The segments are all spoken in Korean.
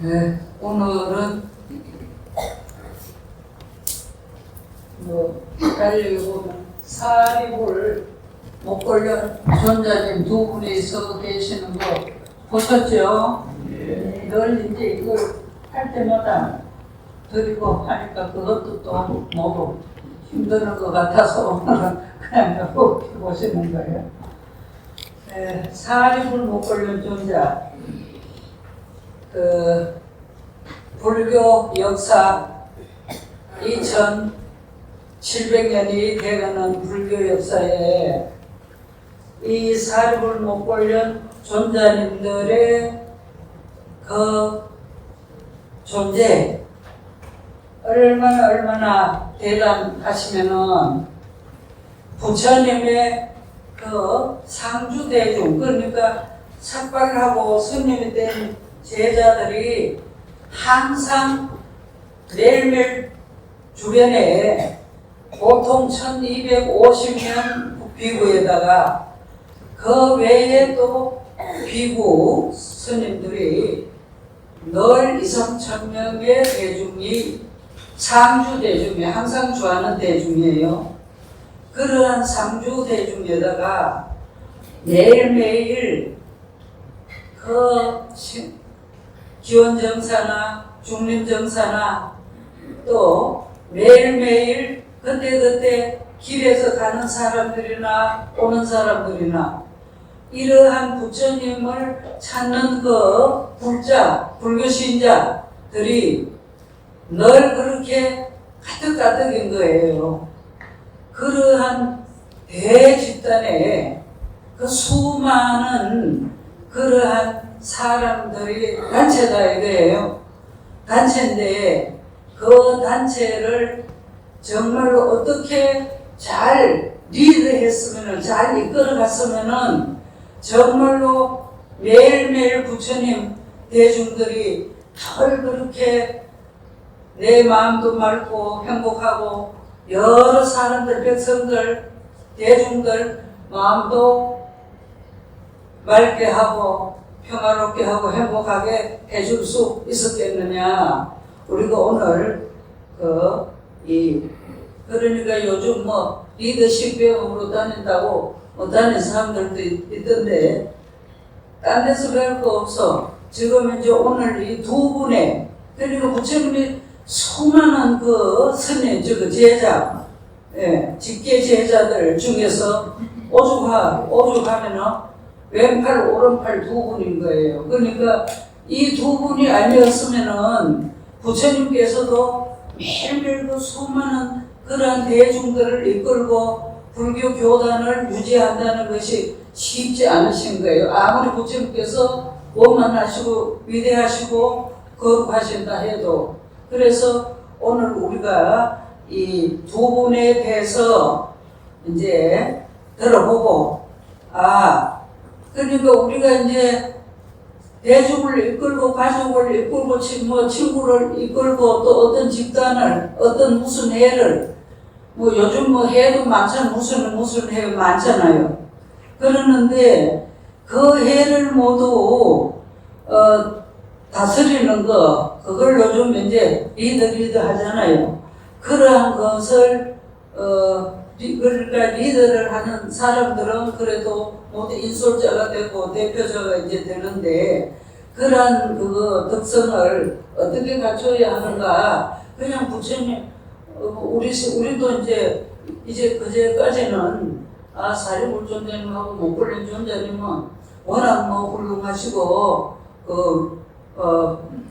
네, 오늘은 달력에 보면 사리불 목걸련 전자님 두 분이 서 계시는 거 보셨죠? 네. 늘 이제 이걸 할 때마다 드리고 하니까 그것도 또 모두 힘드는 것 같아서 오늘은 그냥 이렇게 보시는 거예요. 네, 사리불 목걸련 전자, 불교 역사 2700년이 되가는 불교 역사에 이 사리불 목걸련 존자님들의 그 존재 얼마나 대단하시면은 부처님의 그 상주대중, 그러니까 삭발하고 스님이 된 제자들이 항상 매일매일 주변에 보통 1250년 비구에다가 그 외에 또 비구 스님들이 늘 2,3,000명의 대중이 상주 대중이 항상 주하는 대중이에요. 그러한 상주 대중에다가 매일매일 그 기원정사나 중림정사나 또 매일매일 그때그때 길에서 가는 사람들이나 오는 사람들이나 이러한 부처님을 찾는 그 불교 신자들이 늘 그렇게 가득가득인 거예요. 그러한 대집단에 그 수많은 그러한 사람들이 단체다 이거예요. 단체인데 그 단체를 정말로 어떻게 잘 리드했으면은, 잘 이끌어갔으면은 정말로 매일매일 부처님 대중들이 늘 그렇게 내 마음도 맑고 행복하고 여러 사람들, 백성들, 대중들 마음도 맑게 하고 평화롭게 하고 행복하게 해줄 수 있었겠느냐. 우리가 오늘 그러니까 요즘 리더십 배움으로 다닌다고 다니는 사람들도 있던데 딴 데서 배울 거 없어. 지금 이제 오늘 이 두 분의, 그러니까 부처님이 수많은 그 스님, 제자, 직계 제자들 중에서 오죽하면은 왼팔, 오른팔 두 분인 거예요. 그러니까 이 두 분이 아니었으면은 부처님께서도 매일매일 그 수많은 그러한 대중들을 이끌고 불교 교단을 유지한다는 것이 쉽지 않으신 거예요. 아무리 부처님께서 원만하시고 위대하시고 거룩하신다 해도. 그래서 오늘 우리가 이 두 분에 대해서 이제 들어보고, 그러니까 우리가 이제 대중을 이끌고 가족을 이끌고 친구를 이끌고 또 어떤 집단을 어떤 무슨 해를 요즘 해도 많잖아요. 무슨 해 많잖아요. 그러는데 그 해를 모두 다스리는 그걸 요즘 이제 리더 하잖아요. 그러한 것을 그러니까 리더를 하는 사람들은 그래도 모두 인솔자가 되고 대표자가 이제 되는데, 그러한 덕성을 어떻게 갖춰야 하는가. 그냥 부처님, 우리도 이제 그제까지는 사리불 존자님하고 목걸련 존자님은 워낙 훌륭하시고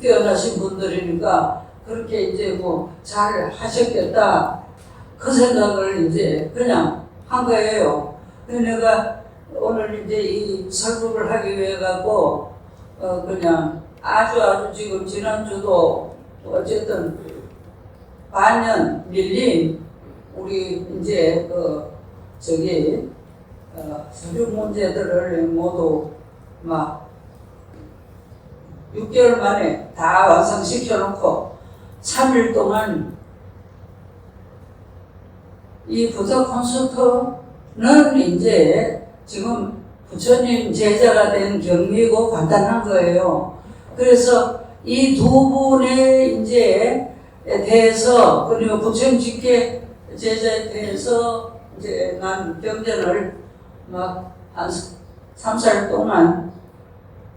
뛰어나신 분들이니까 그렇게 이제 잘 하셨겠다. 그 생각을 이제 그냥 한 거예요. 내가 오늘 이제 이 설법을 하기 위해 갖고 그냥 아주 지금 지난주도 어쨌든 반년 밀린 우리 이제 서류 문제들을 모두 막 6개월 만에 다 완성시켜 놓고 3일 동안 이 부처 콘서트는 이제 지금 부처님 제자가 된 경리고 간단한 거예요. 그래서 이 두 분의 이제 대해서, 그리고 부처님직계 제자에 대해서 이제 난 경전을 막 한 3, 4일 동안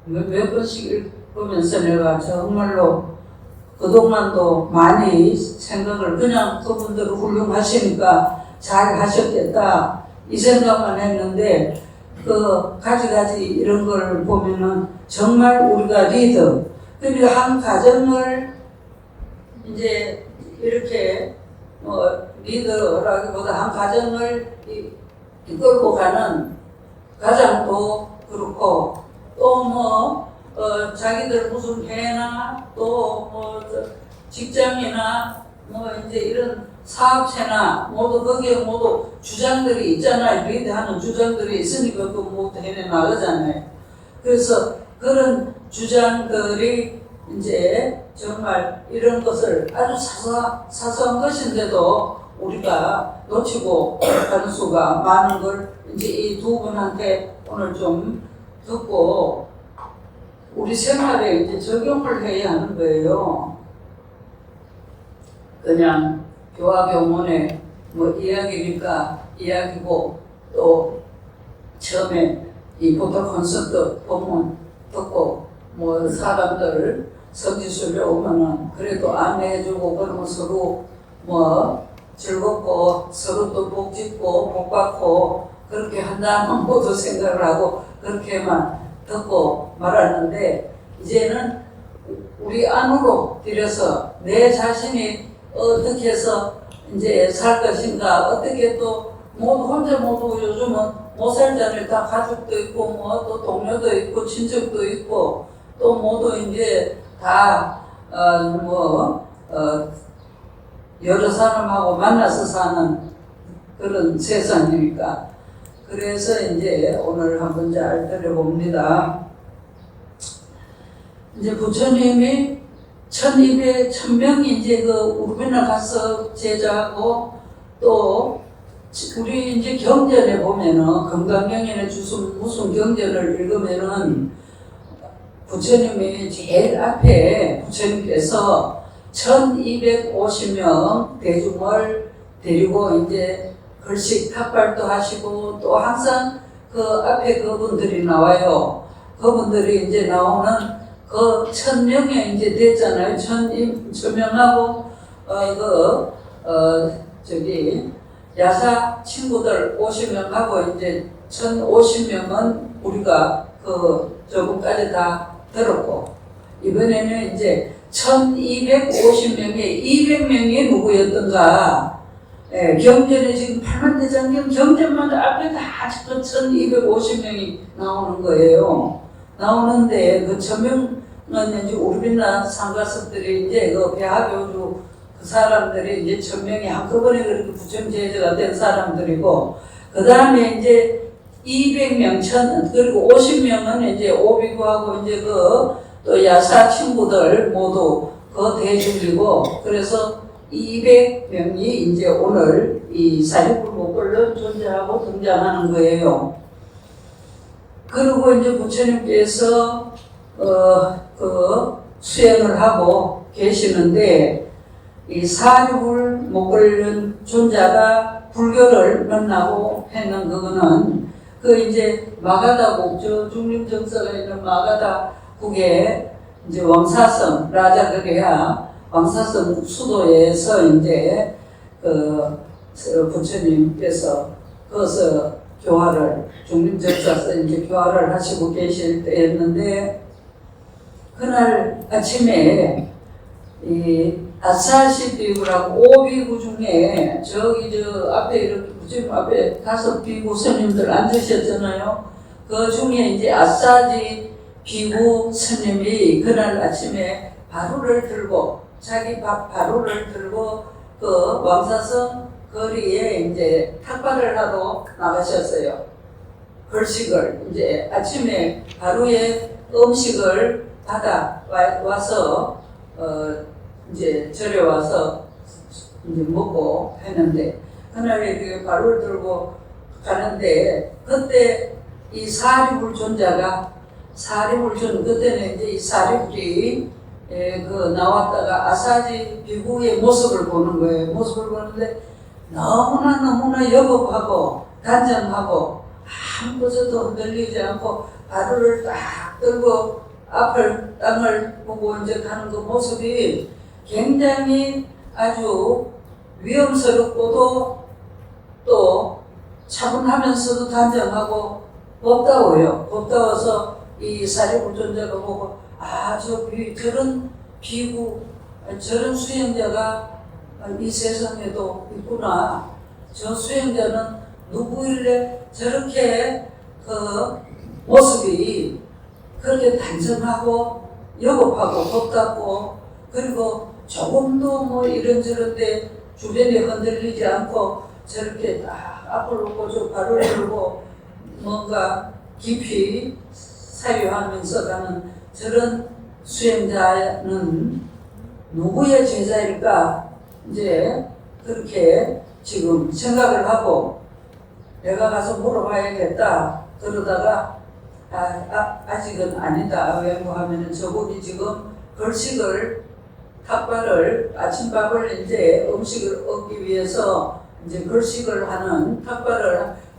몇 번씩 읽으면서 내가 정말로 그동안도 많이 생각을, 그냥 그분들은 훌륭하시니까 잘 하셨겠다 이 생각만 했는데, 그 가지가지 이런 걸 보면은 정말 우리가 리더, 그리고 한 가정을 이제 이렇게 리더라기보다 한 가정을 이끌고 가는 가장도 그렇고, 또 자기들 무슨 회나 또 직장이나 이제 이런 사업체나 모두 거기에 모두 주장들이 있잖아요. 리드하는 주장들이 있으니까 그 모두 해내 나가잖아요. 그래서 그런 주장들이 이제 정말 이런 것을 아주 사소한 것인데도 우리가 놓치고 가는 수가 많은 걸 이제 이 두 분한테 오늘 좀 듣고 우리 생활에 이제 적용을 해야 하는 거예요. 그냥 교화교문의 이야기니까 이야기고, 또 처음에 이 포토 콘서트 본문 듣고 사람들 성지순례 오면은 그래도 안내해주고, 그러면 서로 즐겁고 서로 또 복 짓고 복 받고 그렇게 한다면 모두 생각을 하고 그렇게만 듣고 말았는데, 이제는 우리 안으로 들여서 내 자신이 어떻게 해서 이제 살 것인가, 어떻게 또 혼자 모두 요즘은 못 살잖아요. 다 가족도 있고 또 동료도 있고 친척도 있고 또 모두 이제 다 여러 사람하고 만나서 사는 그런 세상이니까. 그래서 이제 오늘 한번 잘 들어봅니다. 이제 부처님이 1200명이 이제 우르빈나 가서 제자하고, 또 우리 이제 경전에 보면은 건강경전에 무슨 경전을 읽으면은 부처님이 제일 앞에 부처님께서 1250명 대중을 데리고 이제 글씨 탑발도 하시고, 또 항상 그 앞에 그분들이 나와요. 그분들이 이제 나오는 그 1000명이 이제 됐잖아요. 1000명하고 야사 친구들 50명하고 이제 1050명은 우리가 저분까지 다 들었고, 이번에는 이제 1250명에 200명이 누구였던가. 경전에 지금 8만대장경 경전만 앞에 다 1250명이 나오는 거예요. 나오는데 그 1000명은 이제 우르빈나 상가석들이 이제 배하교주 그 사람들이 이제 1000명이 한꺼번에 그렇게 부처님 제자가 된 사람들이고, 그 다음에 이제 200명, 그리고 50명은 이제 오비구하고 이제 또 야사 친구들 모두 대중이고, 그래서 200명이 이제 오늘 이 사리불목걸로 존재하고 등장하는 거예요. 그리고 이제 부처님께서 수행을 하고 계시는데, 이 사리불목걸련 존자가 불교를 만나고 했는 그거는 이제 마가다국, 중림정서가 있는 마가다국에 이제 왕사성 라자그레아 왕사성 수도에서 이제 부처님께서 거기서 교화를, 중림정사에서 이제 교화를 하시고 계실 때였는데, 그날 아침에 이 아사시 비구라고 5비구 중에 앞에 이렇게 부처님 앞에 5비구 스님들 앉으셨잖아요. 그 중에 이제 아사지 비구 스님이 그날 아침에 바루를 들고, 자기 바루를 들고 왕사성 거리에 이제 탁발을 하러 나가셨어요. 걸식을 이제 아침에 바루에 음식을 받아 와서 이제 절에 와서 이제 먹고 했는데, 그날에 바루를 들고 가는데, 그때 이 사리불존자가 그때는 이제 이 사리불이 나왔다가 아사지 비구의 모습을 보는 거예요. 모습을 보는데 너무나 여급하고 단정하고 아무것도 흔들리지 않고 발을 딱 들고 앞을 땅을 보고 이제 가는 그 모습이 굉장히 아주 위험스럽고도 또 차분하면서도 단정하고 법다워요. 법다워서 이 사리불존자가 보고 저런 비구, 저런 수행자가 이 세상에도 있구나. 저 수행자는 누구일래 저렇게 그 모습이 그렇게 단정하고 여급하고 법답고 그리고 조금도 뭐 이런저런데 주변에 흔들리지 않고 저렇게 딱 앞을 놓고 저 발을 들고 뭔가 깊이 사유하면서 가는 저런 수행자는 누구의 제자일까 이제 그렇게 지금 생각을 하고 내가 가서 물어봐야겠다 그러다가 아직은 아니다. 왜 뭐 하면은 저분이 지금 걸식을 탁발을 아침밥을 이제 음식을 얻기 위해서 이제 걸식을 하는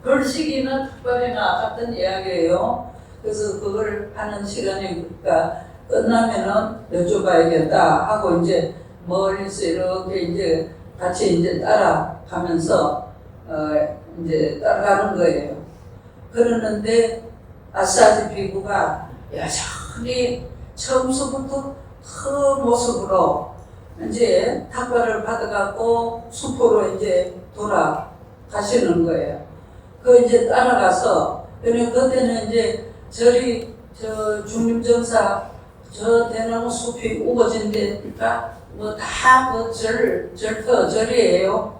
걸식이나 탁발이나 같은 이야기예요. 그래서 그걸 하는 시간이니까 끝나면은 여쭤봐야겠다 하고 이제 멀리서 이렇게 이제 같이 이제 따라가면서 이제 따라가는 거예요. 그러는데 아사지 비구가 여전히 처음서부터 그 모습으로 이제 탁발을 받아갖고 숲으로 이제 돌아가시는 거예요. 그 이제 따라가서 그때는 이제 저 중림정사 저 대나무 숲이 우거진 데가 뭐 다 그 절이에요.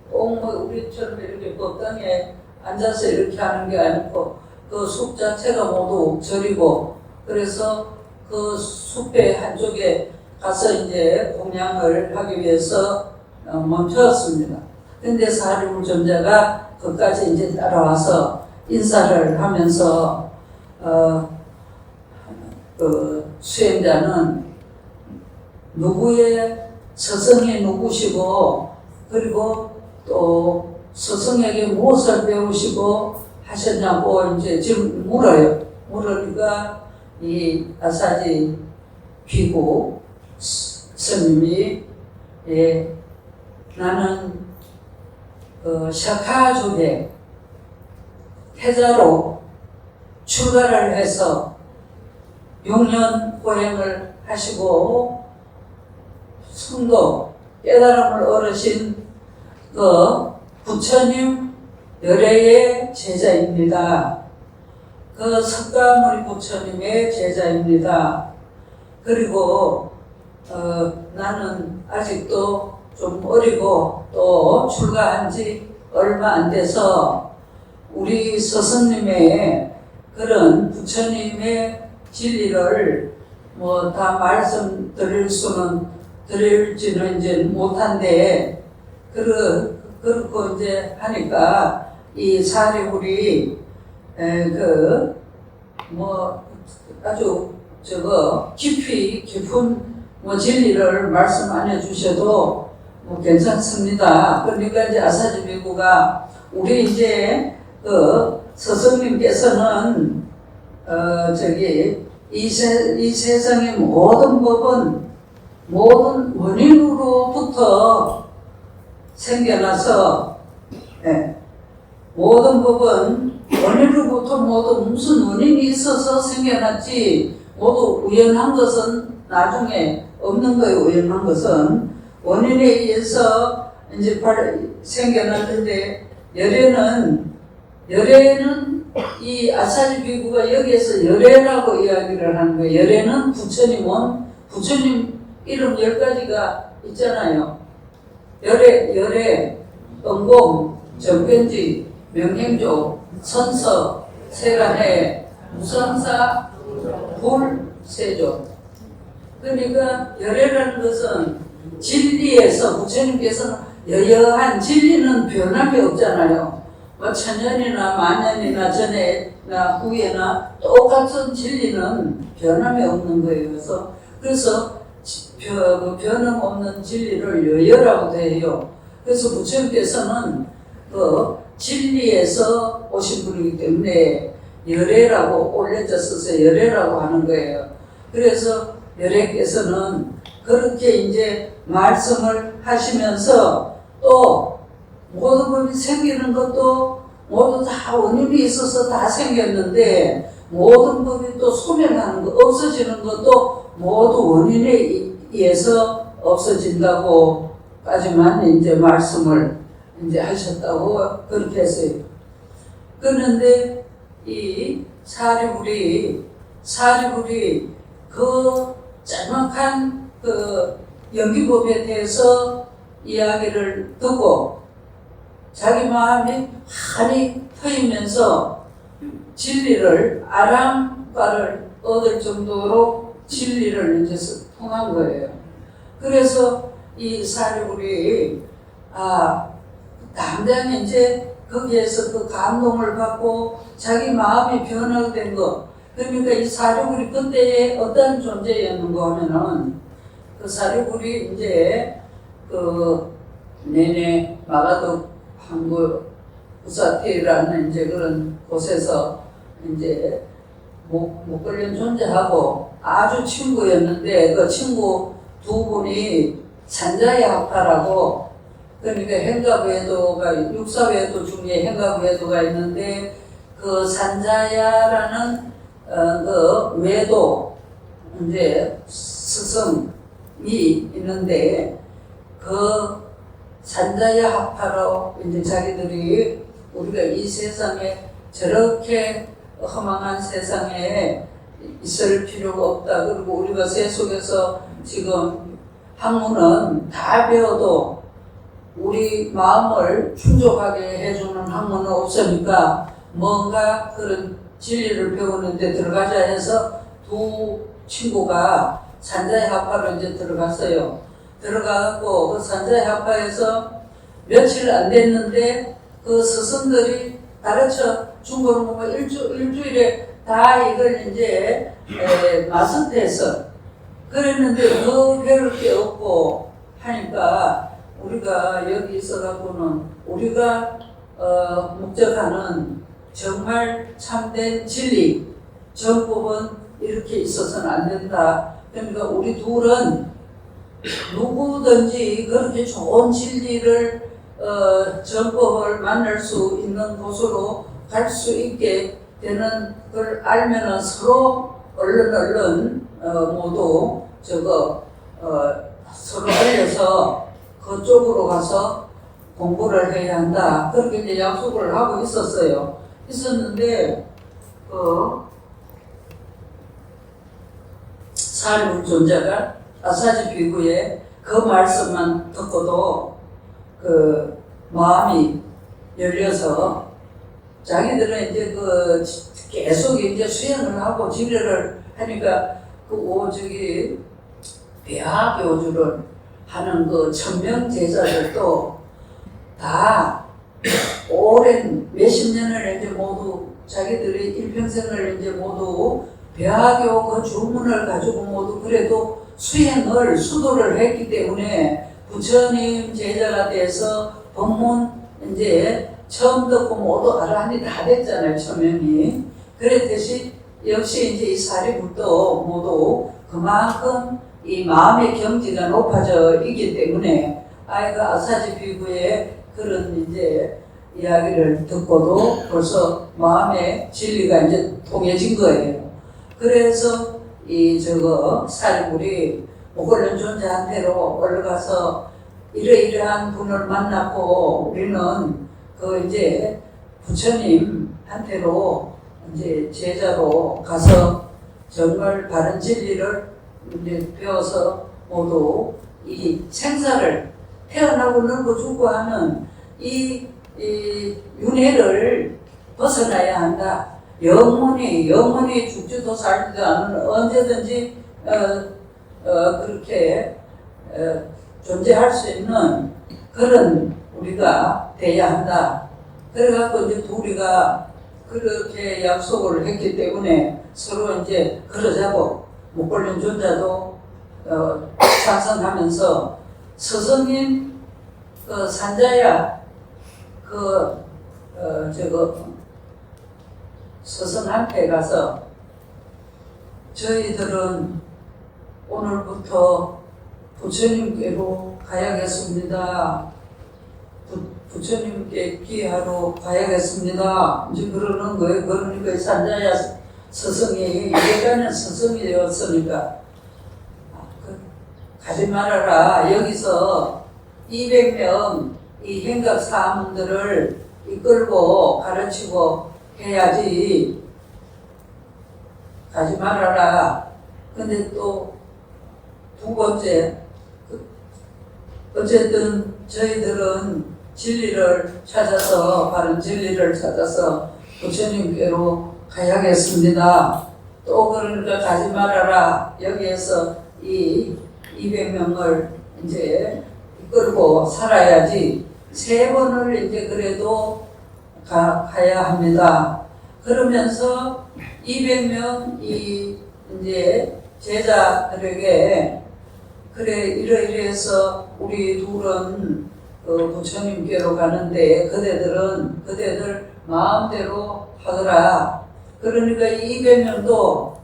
뭐 우리처럼 이렇게 법당에 앉아서 이렇게 하는 게 아니고 그 숲 자체가 모두 절이고 그래서 그 숲의 한쪽에 가서 이제 공양을 하기 위해서 멈췄습니다. 근데 사리불존자가 그까지 이제 따라와서 인사를 하면서 그 수행자는 누구의 스승이 누구시고 그리고 또 스승에게 무엇을 배우시고 하셨냐고 이제 지금 물어요. 물으니까 이 아사지 비구 스님이 나는 샤카족에 태자로 출가를 해서 6년 고행을 하시고 성도 깨달음을 얻으신 그 부처님 열애의 제자입니다. 그 석가모니 부처님의 제자입니다. 그리고 나는 아직도 좀 어리고 또 출가한 지 얼마 안 돼서 우리 스승님의 그런 부처님의 진리를 뭐 다 드릴지는 이제 못한데 그렇고 이제 하니까 이 사리불이 뭐 아주 깊은 뭐 진리를 말씀 안 해주셔도 뭐 괜찮습니다. 그러니까 이제 아사지 비구가 우리 이제 그 스승님께서는 이 세상의 모든 법은 모든 원인으로부터 생겨나서 모든 법은 원인으로부터 모두 무슨 원인이 있어서 생겨났지 모두 우연한 것은 나중에 없는 거예요. 우연한 것은 원인에 의해서 이제 생겨났는데 열애는 이 아사지 비구가 여기에서 열애라고 이야기를 하는 거예요. 열애는 부처님 이름 10가지가 있잖아요. 열애, 은공, 정변지, 명행조, 선서, 세간해, 무상사, 불세조. 그러니까 열애라는 것은 진리에서 부처님께서는 여여한 진리는 변함이 없잖아요. 뭐 천년이나 만년이나 전에나 후에나 똑같은 진리는 변함이 없는 거예요. 그래서 변함없는 진리를 여여라고도 해요. 그래서 부처님께서는 그 진리에서 오신 분이기 때문에 열애라고 올려져 써서 열애라고 하는 거예요. 그래서 열애께서는 그렇게 이제 말씀을 하시면서 또 모든 법이 생기는 것도 모두 다 원인이 있어서 다 생겼는데 모든 법이 또 소멸하는 것, 없어지는 것도 모두 원인에 의해서 없어진다고까지만 이제 말씀을 이제 하셨다고 그렇게 했어요. 그런데 이 사리불이 그 짤막한 그 연기법에 대해서 이야기를 듣고 자기 마음이 환히 트이면서 진리를 아람과를 얻을 정도로 진리를 이제 통한 거예요. 그래서 이 사리불이 당장 이제 거기에서 그 감동을 받고 자기 마음이 변화된 것. 그러니까 이 사리불이 그때의 어떤 존재였는가 하면은 그 사리불이 이제 그 내내 마가도 한국 우사티라는 이제 그런 곳에서 이제 목걸린 존재하고 아주 친구였는데 그 친구 두 분이 산자야학파라고 그러니까 행가부에도가 육사외도 중에 행가부에도가 있는데 그 산자야라는 그 외도 이제 스승이 있는데 그 산자야 학파로 이제 자기들이 우리가 이 세상에 저렇게 허망한 세상에 있을 필요가 없다. 그리고 우리가 세속에서 지금 학문은 다 배워도 우리 마음을 충족하게 해주는 학문은 없으니까 뭔가 그런 진리를 배우는데 들어가자 해서 두 친구가 산자야 학파로 이제 들어갔어요. 들어가고 그 산자야 학파에서 며칠 안 됐는데 그 스승들이 가르쳐 준 거는 뭐 일주일에 다 이걸 이제 마스터해서 그랬는데 더 배울 게 없고 하니까 우리가 여기 있어갖고는 우리가 목적하는 정말 참된 진리 정법은 이렇게 있어서는 안 된다. 그러니까 우리 둘은 누구든지 그렇게 좋은 진리를 정법을 만날 수 있는 곳으로 갈 수 있게 되는 걸 알면은 서로 얼른 모두 서로 알려서 그쪽으로 가서 공부를 해야 한다. 그렇게 이제 약속을 하고 있었는데 사리불 존자가 아사지 비구의 그 말씀만 듣고도 그 마음이 열려서 자기들은 이제 계속 이제 수행을 하고 진료를 하니까 배화교주를 하는 그 천명 제자들도 다 오랜 몇십 년을 이제 모두 자기들이 일평생을 이제 모두 배화교 그 주문을 가지고 모두 그래도 수도를 했기 때문에 부처님 제자가 돼서 법문 이제 처음 듣고 모두 아라한이 다 됐잖아요, 처명이. 그랬듯이 역시 이제 이 사리불도 모두 그만큼 이 마음의 경지가 높아져 있기 때문에 아사지 비구의 그런 이제 이야기를 듣고도 벌써 마음의 진리가 이제 통해진 거예요. 그래서 사리불이 목걸린 존재한테로 올라가서 이러이러한 분을 만났고 우리는 이제 부처님한테로 이제 제자로 가서 정말 바른 진리를 이제 배워서 모두 이 생사를 태어나고 늙고 죽고 하는 이 윤회를 벗어나야 한다. 영원히 죽지도 살지도 않는 언제든지 그렇게 존재할 수 있는 그런 우리가 돼야 한다. 그래갖고 이제 둘이가 그렇게 약속을 했기 때문에 서로 이제 그러자고 목걸린 존자도 작성하면서 스승님 그 산자야 스승한테 가서 저희들은 오늘부터 부처님께로 가야겠습니다. 부처님께 기하러 가야겠습니다. 이제 그러는 거예요. 그러니까 산자야 스승이 예전에 스승이 되었으니까 가지 말아라. 여기서 200명 이 행각 사람들을 이끌고 가르치고 해야지. 가지 말아라. 근데 또 두 번째, 어쨌든 저희들은 진리를 찾아서, 바른 진리를 찾아서 부처님께로 가야겠습니다. 또 그러니까 가지 말아라. 여기에서 이 200명을 이제 이끌고 살아야지. 3번을 이제 그래도 가야 합니다. 그러면서 200명 이제 제자들에게 그래 이러이러해서 우리 둘은 부처님께로 가는데 그대들 마음대로 하더라. 그러니까 200명도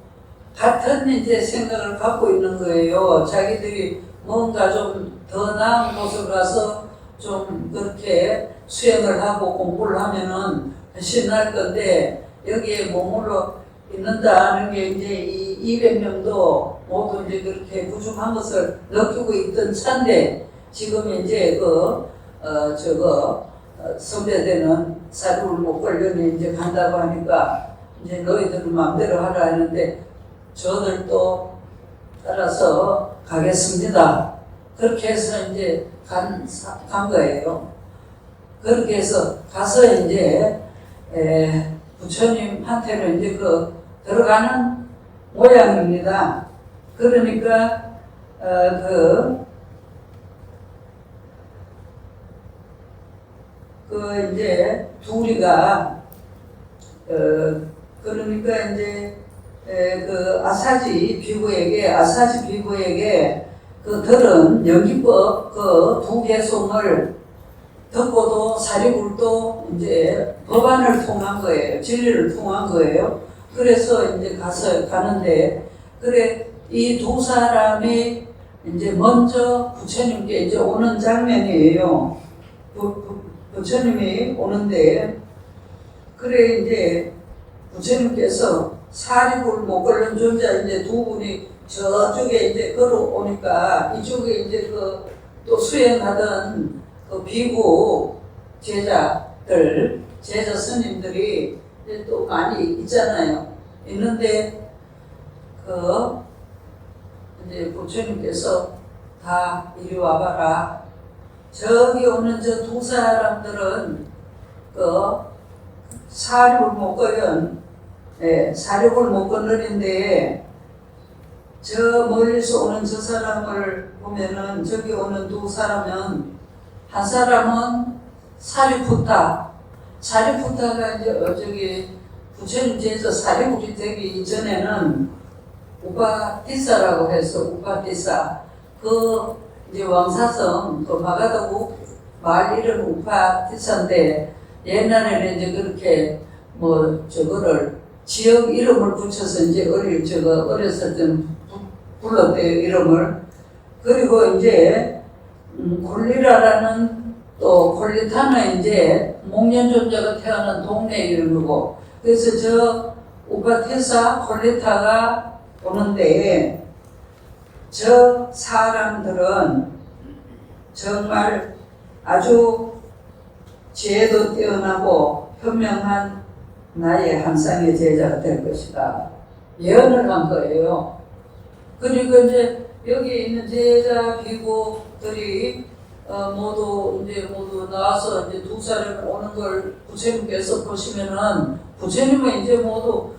같은 이제 생각을 갖고 있는 거예요. 자기들이 뭔가 좀 더 나은 곳을 가서 좀 그렇게 수행을 하고 공부를 하면은 훨씬 나을 건데 여기에 머물러 있는다는 게 이제 이 200명도 모두 이제 그렇게 부족한 것을 느끼고 있던 차인데 지금 이제 선배되는 사료를 못 걸려니 이제 간다고 하니까 이제 너희들 마음대로 하라 하는데 저들도 따라서 가겠습니다. 그렇게 해서 이제 간 거예요. 그렇게 해서 가서 이제 부처님한테는 이제 들어가는 모양입니다. 그러니까 이제 둘이가 그러니까 이제 아사지 비구에게 들은 연기법 두 개송을 듣고도 사리불도 이제 법안을 통한 거예요. 진리를 통한 거예요. 그래서 이제 가는데 그래 이 두 사람이 이제 먼저 부처님께 이제 오는 장면이에요. 부처님이 오는데 그래 이제 부처님께서 사리불 못 걸는 존재 이제 두 분이 저쪽에 이제 걸어오니까 이쪽에 이제 또 수행하던 비구 제자 스님들이 이제 또 많이 있잖아요. 있는데 이제 부처님께서 다 이리 와봐라. 저기 오는 저 두 사람들은 사륙을 못 건너는데 저 멀리서 오는 저 사람을 보면은 저기 오는 두 사람은 한 사람은 사리푸타가 이제 저기 부처님 제에서 사리불이 되기 이전에는 우파티사라고 해서 우파티사 이제 왕사성 마가다국 말 이름 우파티사인데 옛날에는 이제 그렇게 저거를 지역 이름을 붙여서 이제 어렸을 때는 불렀대요, 이름을. 그리고 이제 콜리라라는 또 콜리타는 이제 목련존자가 태어난 동네 이름이고 그래서 저 우파티사 콜리타가 오는데 저 사람들은 정말 아주 지혜도 뛰어나고 현명한 나의 한 쌍의 제자가 될 것이다. 예언을 한 거예요. 그리고 이제 여기 있는 제자 비구들이 모두 나와서 이제 두 사람이 오는 걸 부처님께서 보시면은 부처님은 이제 모두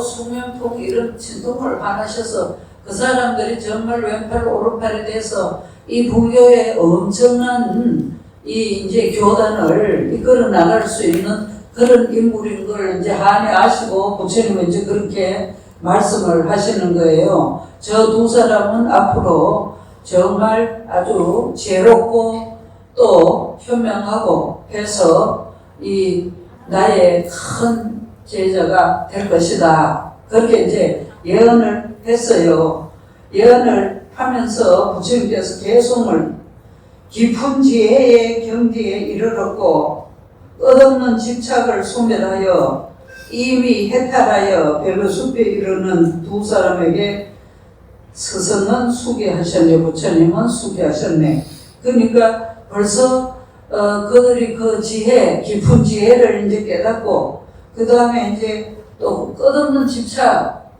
수명통 이런 진통을 반하셔서 그 사람들이 정말 왼팔 오른팔이 돼서 이 불교의 엄청난 이 이제 교단을 이끌어 나갈 수 있는 그런 인물인 걸 이제 한이 아시고 부처님은 이제 그렇게 말씀을 하시는 거예요. 저 두 사람은 앞으로 정말 아주 지혜롭고 또 현명하고 해서 이 나의 큰 제자가 될 것이다. 그렇게 이제 예언을 했어요. 예언을 하면서 부처님께서 개송을 깊은 지혜의 경지에 이르렀고 끝없는 집착을 소멸하여 이미 해탈하여 별로숲에 이르는 두 사람에게 스승은 수기하셨네, 부처님은 수기하셨네. 그러니까 벌써 그들이 그 지혜, 깊은 지혜를 이제 깨닫고 그 다음에 이제 또 끝없는 집착,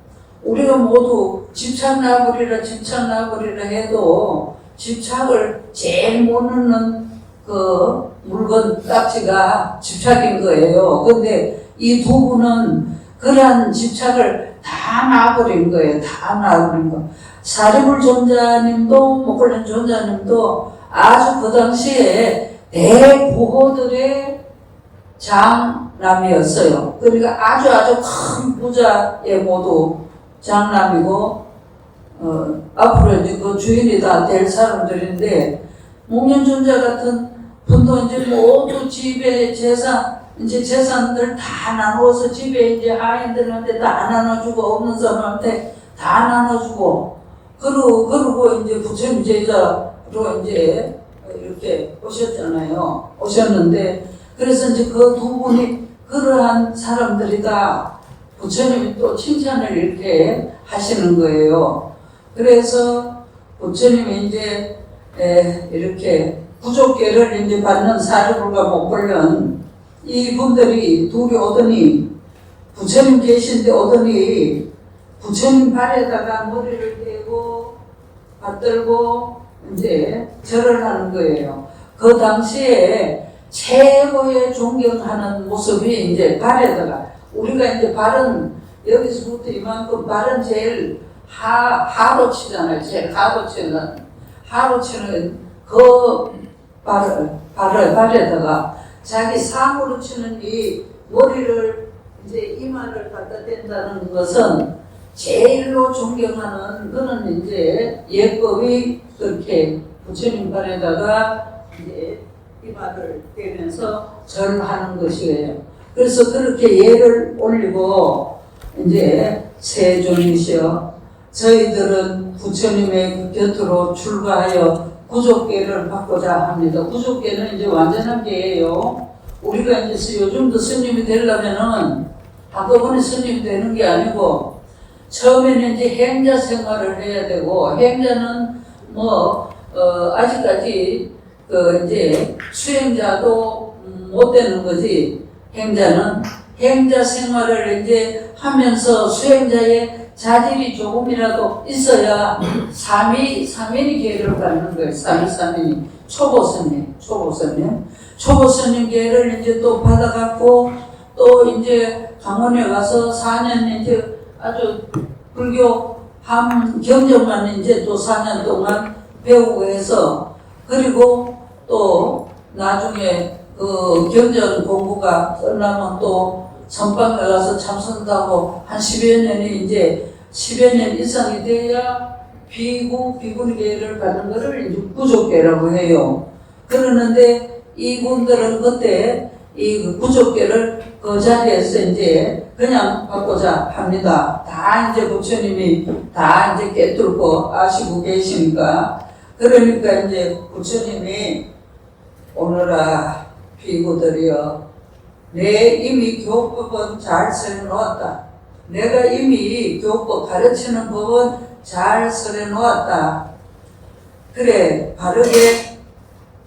우리가 모두 집착 나버리라 해도 집착을 제일 못 넣는 그 물건 딱지가 집착인 거예요. 근데 이 두 분은 그러한 집착을 다 놔버린 거예요. 다 놔버린 거. 사리불 존자님도 목걸린 존자님도 아주 그 당시에 대부호들의 장남이었어요. 그러니까 아주 큰 부자의 모두 장남이고 앞으로 이제 그 주인이 다 될 사람들인데 목련존자 같은 분도 이제 모두 집에 재산들 다 나누어서 집에 이제 하인들한테 다 나눠주고 없는 사람한테 다 나눠주고 그러고 이제 부처님 제자로 이제 이렇게 오셨잖아요. 오셨는데 그래서 이제 그 두 분이 그러한 사람들이다. 부처님이 또 칭찬을 이렇게 하시는 거예요. 그래서 부처님이 이제 이렇게 부족계를 이제 받는 사리불과 목걸련 이분들이 둘이 오더니 부처님 계신데 오더니 부처님 발에다가 머리를 대고 받들고 이제 절을 하는 거예요. 그 당시에 최고의 존경하는 모습이 이제 발에다가 우리가 이제 발은 여기서부터 이만큼 발은 제일 하로 치잖아요. 제일 하로 치는 그 발에다가 자기 상으로 치는 이 머리를 이제 이마를 갖다 댄다는 것은 제일로 존경하는 그는 이제 예법이 그렇게 부처님 발에다가 이제 이마를 대면서 절하는 것이에요. 그래서 그렇게 예를 올리고 이제 세존이시여 저희들은 부처님의 곁으로 출가하여 구족계를 받고자 합니다. 구족계는 이제 완전한 계예요. 우리가 이제 요즘도 스님이 되려면은 한꺼번에 스님이 되는 게 아니고 처음에는 이제 행자 생활을 해야 되고 행자는 아직까지 이제 수행자도 못 되는 거지. 행자는 행자 생활을 이제 하면서 수행자의 자질이 조금이라도 있어야 삼인이 계를 갖는 거예요. 삼인이 초보스님 계를 이제 또 받아갖고 또 이제 강원에 가서 4년 이제 아주 불교 경전만 이제 또 4년 동안 배우고 해서 그리고 또 나중에 그 경전 공부가 끝나면 또 선방에 가서 참선하고 한 10여 년이 이제 10여 년 이상이 돼야 비구니계를 받는 것을 이제 구족계라고 해요. 그러는데 이분들은 그때 이 구족계를 그 자리에서 이제 그냥 받고자 합니다. 다 이제 부처님이 다 이제 깨뚫고 아시고 계시니까. 그러니까 이제 부처님이 오너라 비구들이여 내 이미 교법은 잘 설해놓았다. 내가 이미 교법 가르치는 법은 잘 설해놓았다. 그래 바르게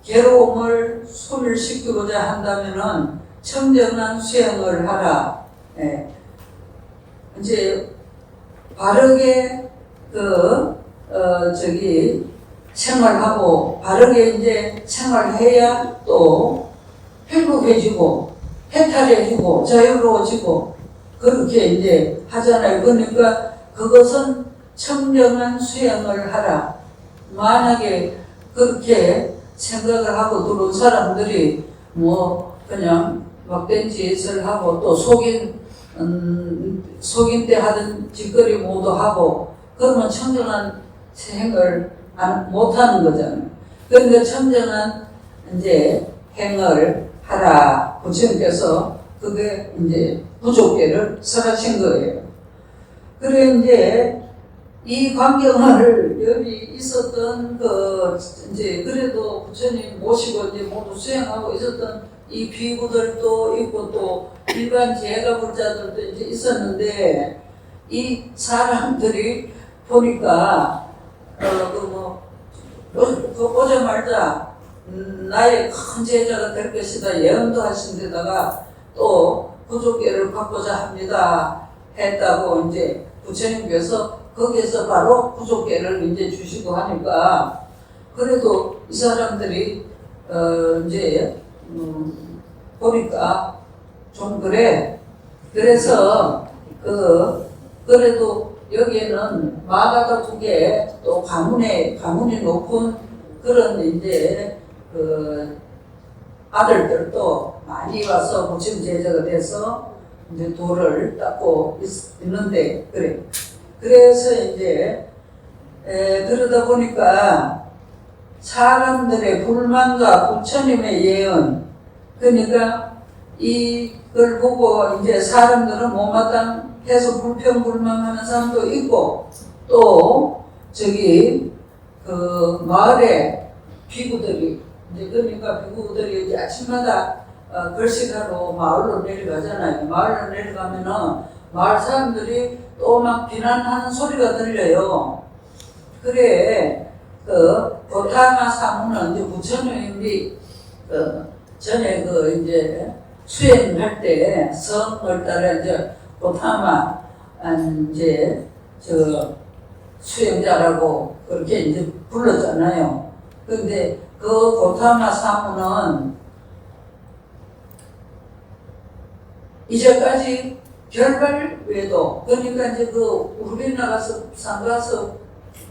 괴로움을 소멸시키고자 한다면은 청정한 수행을 하라. 이제 바르게 생활하고 바르게 이제 생활해야 또 행복해지고 해탈해지고 자유로워지고 그렇게 이제 하잖아요. 그러니까 그것은 청정한 수행을 하라. 만약에 그렇게 생각을 하고 들어온 사람들이 그냥 막된 짓을 하고 또 속인 때 하던 짓거리 모두 하고 그러면 청정한 생을 못하는 거잖아요. 그런데 청정한 이제 행을 하라 부처님께서 그게 이제 부족계를 설하신 거예요. 그래 이제 이 광경을 여기 있었던 이제 그래도 부처님 모시고 이제 모두 수행하고 있었던 이 비구들도 있고 또 일반 제가불자들도 이제 있었는데 이 사람들이 보니까 오자마자 나의 큰 제자가 될 것이다 예언도 하신 데다가 또 부족계를 받고자 합니다 했다고 이제 부처님께서 거기에서 바로 부족계를 이제 주시고 하니까 그래도 이 사람들이 이제 보니까 좀 그래. 그래서 그래도 여기에는 마가다 국에 또 가문이 높은 그런 이제 아들들도 많이 와서 부처님 제자가 돼서 이제 도를 닦고 있는데 그래. 그래서 이제 그러다 보니까 사람들의 불만과 부처님의 예언, 그러니까 이걸 보고 이제 사람들은 못마땅해서 불평불만하는 사람도 있고 또 저기 마을에 비구들이 이제 그러니까 비구들이 이제 아침마다 걸식하러 마을로 내려가잖아요. 마을로 내려가면은 마을 사람들이 또 막 비난하는 소리가 들려요. 그래, 고타마 사무는 이제 부처님이 전에 이제 수행할 때 성을 따라 이제 고타마 이제 수행자라고 그렇게 이제 불렀잖아요. 근데 그 고타마 사무는 이제까지 별발 외도, 그러니까 이제 우리나라에서 상가서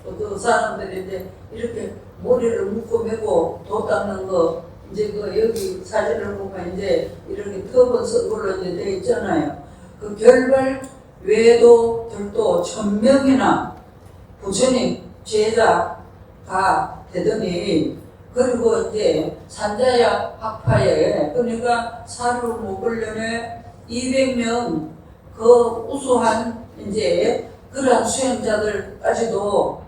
그 사람들이 이제 이렇게 머리를 묶고 매고 도 닦는 거, 이제 여기 사진을 보면 이제 이렇게 터번 걸로 이제 돼 있잖아요. 그 별발 외도들도 1000명이나 부처님 제자가 되더니, 그리고 이제 산자야 학파에, 그러니까 사료 먹으려면 200명 그 우수한 이제 그러한 수행자들까지도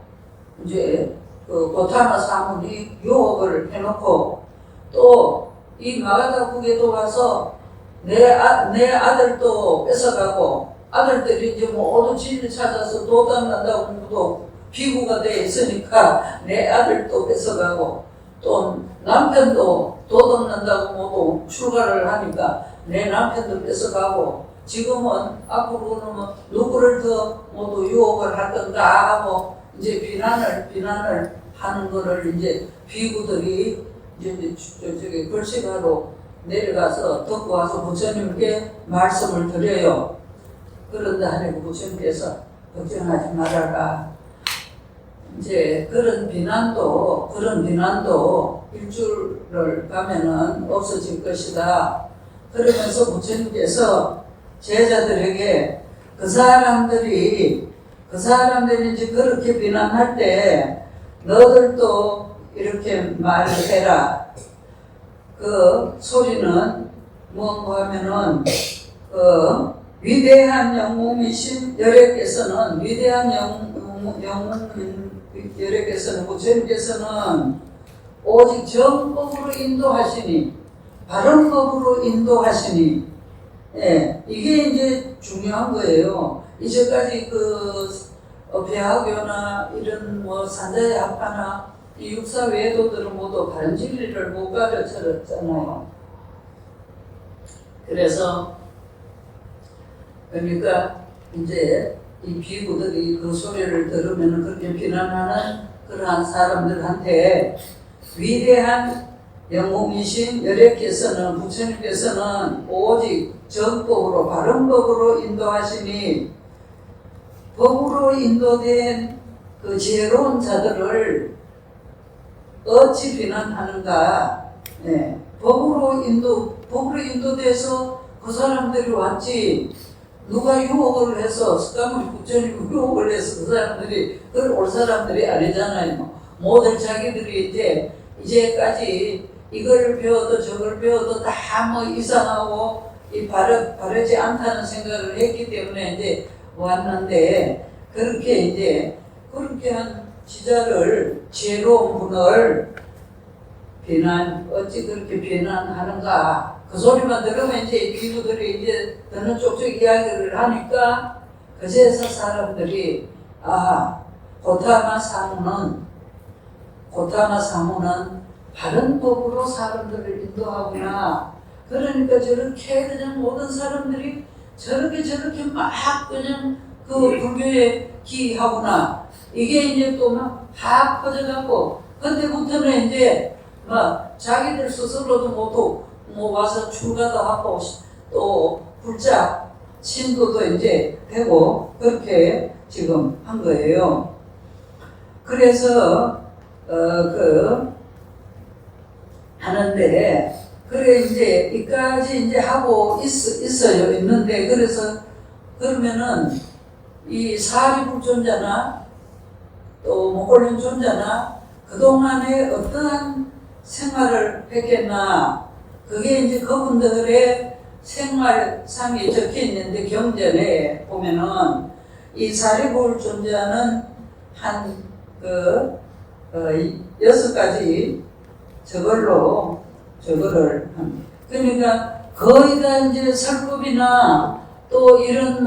이제 고타마 사문이 유혹을 해놓고 또 이 마가다국에도 와서 내 아들도 뺏어가고 아들들이 이제 모두 진리 찾아서 도당난다고 모두 비구가 돼 있으니까 내 아들도 뺏어가고 또 남편도 도당난다고 모두 출가를 하니까 내 남편도 뺏어가고 지금은 앞으로는 뭐 누구를 더 모두 유혹을 할 건가 하고 이제 비난을 하는 거를 이제 비구들이 이제 저기 걸식하러 내려가서 듣고 와서 부처님께 말씀을 드려요. 그런데 하니까 부처님께서 걱정하지 말아라. 이제 그런 비난도 일주를 가면은 없어질 것이다. 그러면서 부처님께서 제자들에게 그 사람들이 이제 그렇게 비난할 때 너들도 이렇게 말을 해라. 그 소리는 뭔가 하면은 위대한 영웅이신 여래께서는 부처님께서는 오직 정법으로 인도하시니 바른 법으로 인도하시니, 예, 이게 이제 중요한 거예요. 이제까지 배학교나 이런 산자의 학파나 이 육사 외도들은 모두 바른 진리를 못 가르쳤잖아요. 그래서 그러니까 이제 이 비구들이 그 소리를 들으면 그렇게 비난하는 그러한 사람들한테 위대한 영웅이신 여래께서는 부처님께서는 오직 정법으로 바른 법으로 인도하시니 법으로 인도된 그 지혜로운 자들을 어찌 비난하는가? 네. 법으로 인도돼서 그 사람들이 왔지. 누가 유혹을 해서, 스카무리 부처님이 유혹을 해서 그 사람들이, 올 사람들이 아니잖아요. 모든 자기들이 이제까지 이걸 배워도 저걸 배워도 다 뭐 이상하고 바르지 않다는 생각을 했기 때문에 이제 왔는데, 그렇게 한 지자를, 지혜로운 분을 어찌 그렇게 비난하는가. 그 소리만 들으면 이제 비구들이 이제 더는 쪽쪽 이야기를 하니까, 그제서 사람들이, 고타마 사무는 바른 법으로 사람들을 인도하구나. 그러니까 저렇게 그냥 모든 사람들이 저렇게 막 그냥 그 불교에 기하구나. 이게 이제 또 막 퍼져가고, 그때부터는 이제 막 자기들 스스로도 뭐 와서 출가도 하고 또 불자 신도도 이제 되고 그렇게 지금 한 거예요. 그래서 하는데, 그래 이제 이까지 이제 하고 있는데, 그래서 그러면은 이 사리불존자나 또 목골련존자나 그동안에 어떠한 생활을 했겠나. 그게 이제 그분들의 생활상에 적혀 있는데, 경전에 보면은 이 사리불존자는 한 6가지 저거를 그러니까 거의 다 이제 설법이나 또 이런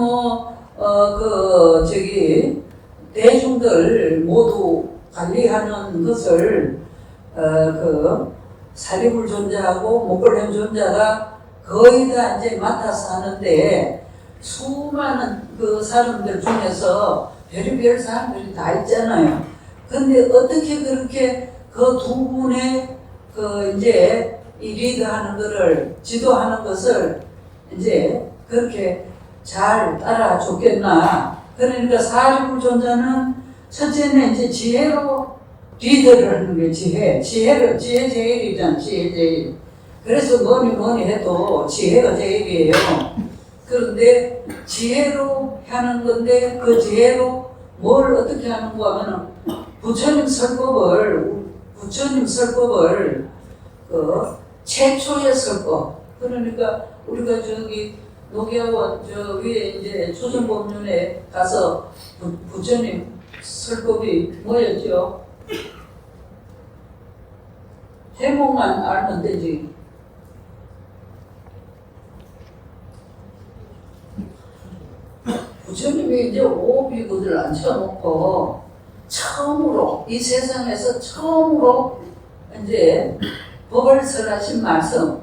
대중들 모두 관리하는 것을 사리불존자하고 목골련존자가 거의 다 이제 맡아서 하는데, 수많은 그 사람들 중에서 별의별 사람들이 다 있잖아요. 근데 어떻게 그렇게 그 두 분의 이제 이 리드하는 거를, 지도하는 것을 이제 그렇게 잘 따라줬겠나. 그러니까 사리불존자는 첫째는 이제 지혜로 리드를 하는 게 지혜 제일이잖아. 지혜 제일. 그래서 뭐니 해도 지혜가 제일이에요. 그런데 지혜로 하는 건데, 그 지혜로 뭘 어떻게 하는가 하면은 부처님 설법을 최초의 설법. 그러니까 우리가 저기 녹야원 저 위에 이제 초전법륜에 가서 부처님 설법이 뭐였죠? 제목만 알면 되지. 부처님이 이제 오비구들 앉혀놓고 처음으로 이 세상에서 처음으로 이제 법을 설하신 말씀,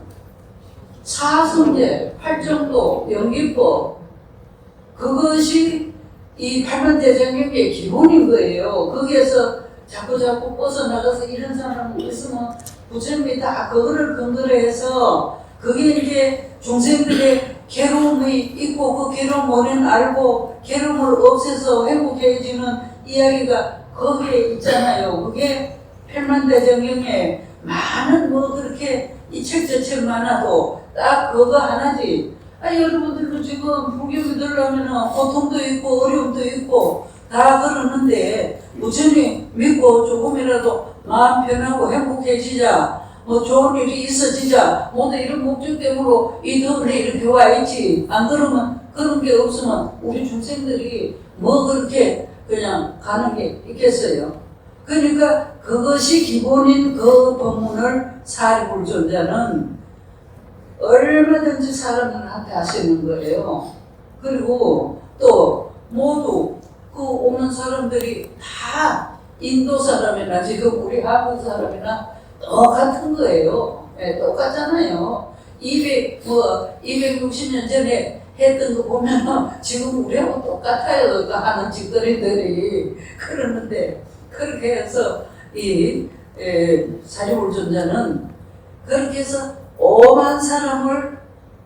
사성제, 팔정도, 연기법, 그것이 이 팔만대장경의 기본인 거예요. 거기에서 자꾸 벗어나가서 이런 사람은 있으면 부처님이 다 그거를 근거로 해서, 그게 이제 중생들의 괴로움이 있고 그 괴로움 원인 알고 괴로움을 없애서 행복해지는 이야기가 거기에 있잖아요. 그게 팔만대장경에 많은 그렇게 이 책 저 책 많아도 딱 그거 하나지. 여러분들도 지금 불교 믿으려면 고통도 있고 어려움도 있고 다 그러는데, 부처님 믿고 조금이라도 마음 편하고 행복해지자, 좋은 일이 있어지자, 모두 이런 목적 때문에 이 더블이 이렇게 와 있지. 안 그러면, 그런 게 없으면 우리 중생들이 그렇게 그냥 가는 게 있겠어요. 그러니까 그것이 기본인 그 법문을 사리불존자는 얼마든지 사람들한테 하시는 거예요. 그리고 또 모두 그 오는 사람들이 다 인도 사람이나 지금 우리 한국 사람이나 똑같은 거예요. 똑같잖아요. 260년 전에 했던 거 보면 지금 우리하고 똑같아요. 하는 짓거리들이. 그러는데 그렇게 해서 이 사리불존자는 그렇게 해서 오만 사람을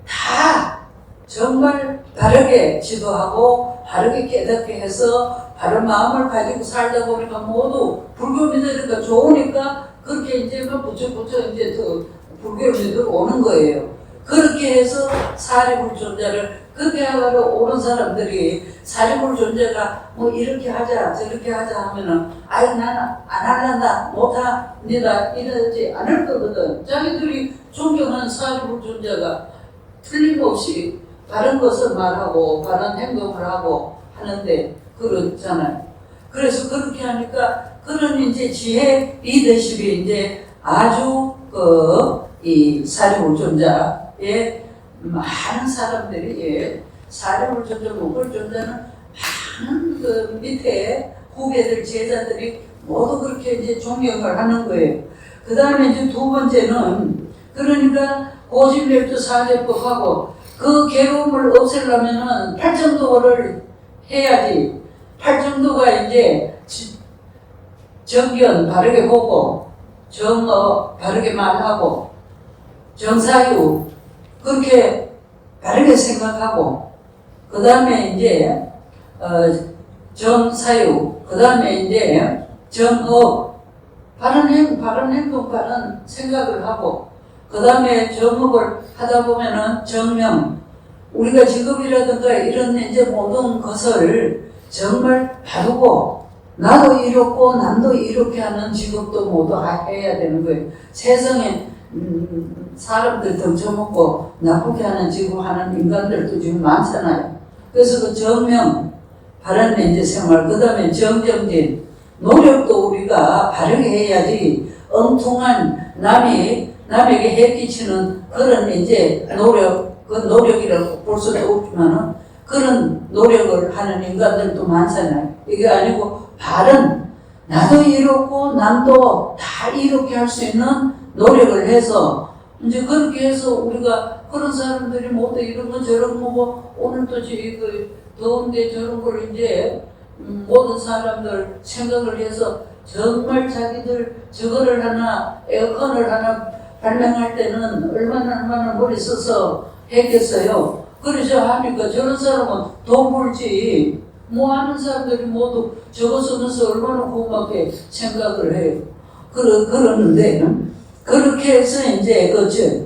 다 정말 바르게 지도하고 바르게 깨닫게 해서 바른 마음을 가지고 살다 보니까 모두 불교 믿으니까 좋으니까 그렇게 이제 부처 이제 더 불교를 믿으러 오는 거예요. 그렇게 해서 사리불존자를 그렇게 하고 오는 사람들이 사리불 존재가 뭐 이렇게 하자 저렇게 하자 하면은 아이 나는 안 할란다 못합니다 이러지 않을 거거든. 자기들이 존경하는 사리불 존재가 틀림없이 바른 것을 말하고 바른 행동을 하고 하는데 그렇잖아요. 그래서 그렇게 하니까 그런 이제 지혜 리더십이 이제 아주 이 사리불존자의 많은 사람들이 사리불존자, 무불존자는 많은 그 밑에 후배들 제자들이 모두 그렇게 이제 존경을 하는 거예요. 그 다음에 이제 두 번째는 그러니까 고집멸주 사제법하고 그 괴로움을 없애려면은 팔정도를 해야지. 팔정도가 이제 정견 바르게 보고 정어 바르게 말하고 정사유 그렇게 바르게 생각하고 그 다음에 이제 정사유 그 다음에 이제 정어 바른 행동 바른 생각을 하고 그 다음에 정업을 하다 보면은 정명 우리가 직업이라든가 이런 이제 모든 것을 정말 바르고 나도 이렇고 남도 이렇게 하는 직업도 모두 해야 되는 거예요. 세상에 사람들 덩쳐먹고 나쁘게 하는 직업 하는 인간들도 지금 많잖아요. 그래서 그 정명 바른 이제 생활 그 다음에 정정진 노력도 우리가 바르게 해야지 엉뚱한 남에게 해끼치는 그런 이제 노력 그 노력이라고 볼 수도 없지만은 그런 노력을 하는 인간들도 많잖아요. 이게 아니고 바른 나도 이렇고 남도 다 이렇게 할 수 있는 노력을 해서 이제 그렇게 해서 우리가 그런 사람들이 모두 이런 거 저런 거 뭐 오늘도 그 더운데 저런 걸 이제 모든 사람들 생각을 해서 정말 자기들 저거를 하나 에어컨을 하나 발명할 때는 얼마나 머리 써서 했겠어요. 그러죠 하니까 저런 사람은 돈 벌지 뭐 하는 사람들이 모두 저거 쓰면서 얼마나 고맙게 생각을 해요. 그러는데 그렇게 해서 이제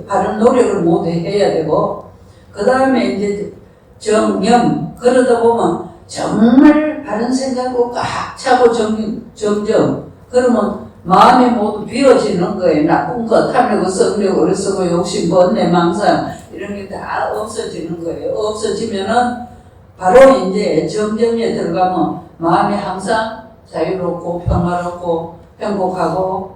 바른 노력을 모두 해야 되고 그 다음에 이제 정념 그러다 보면 정말 바른 생각으로 꽉 차고 정정 그러면 마음이 모두 비워지는 거예요. 나쁜 것, 탐욕, 성욕, 어리석고 욕심, 번뇌, 망상 이런 게 다 없어지는 거예요. 없어지면은 바로 이제 정정에 들어가면 마음이 항상 자유롭고 평화롭고 행복하고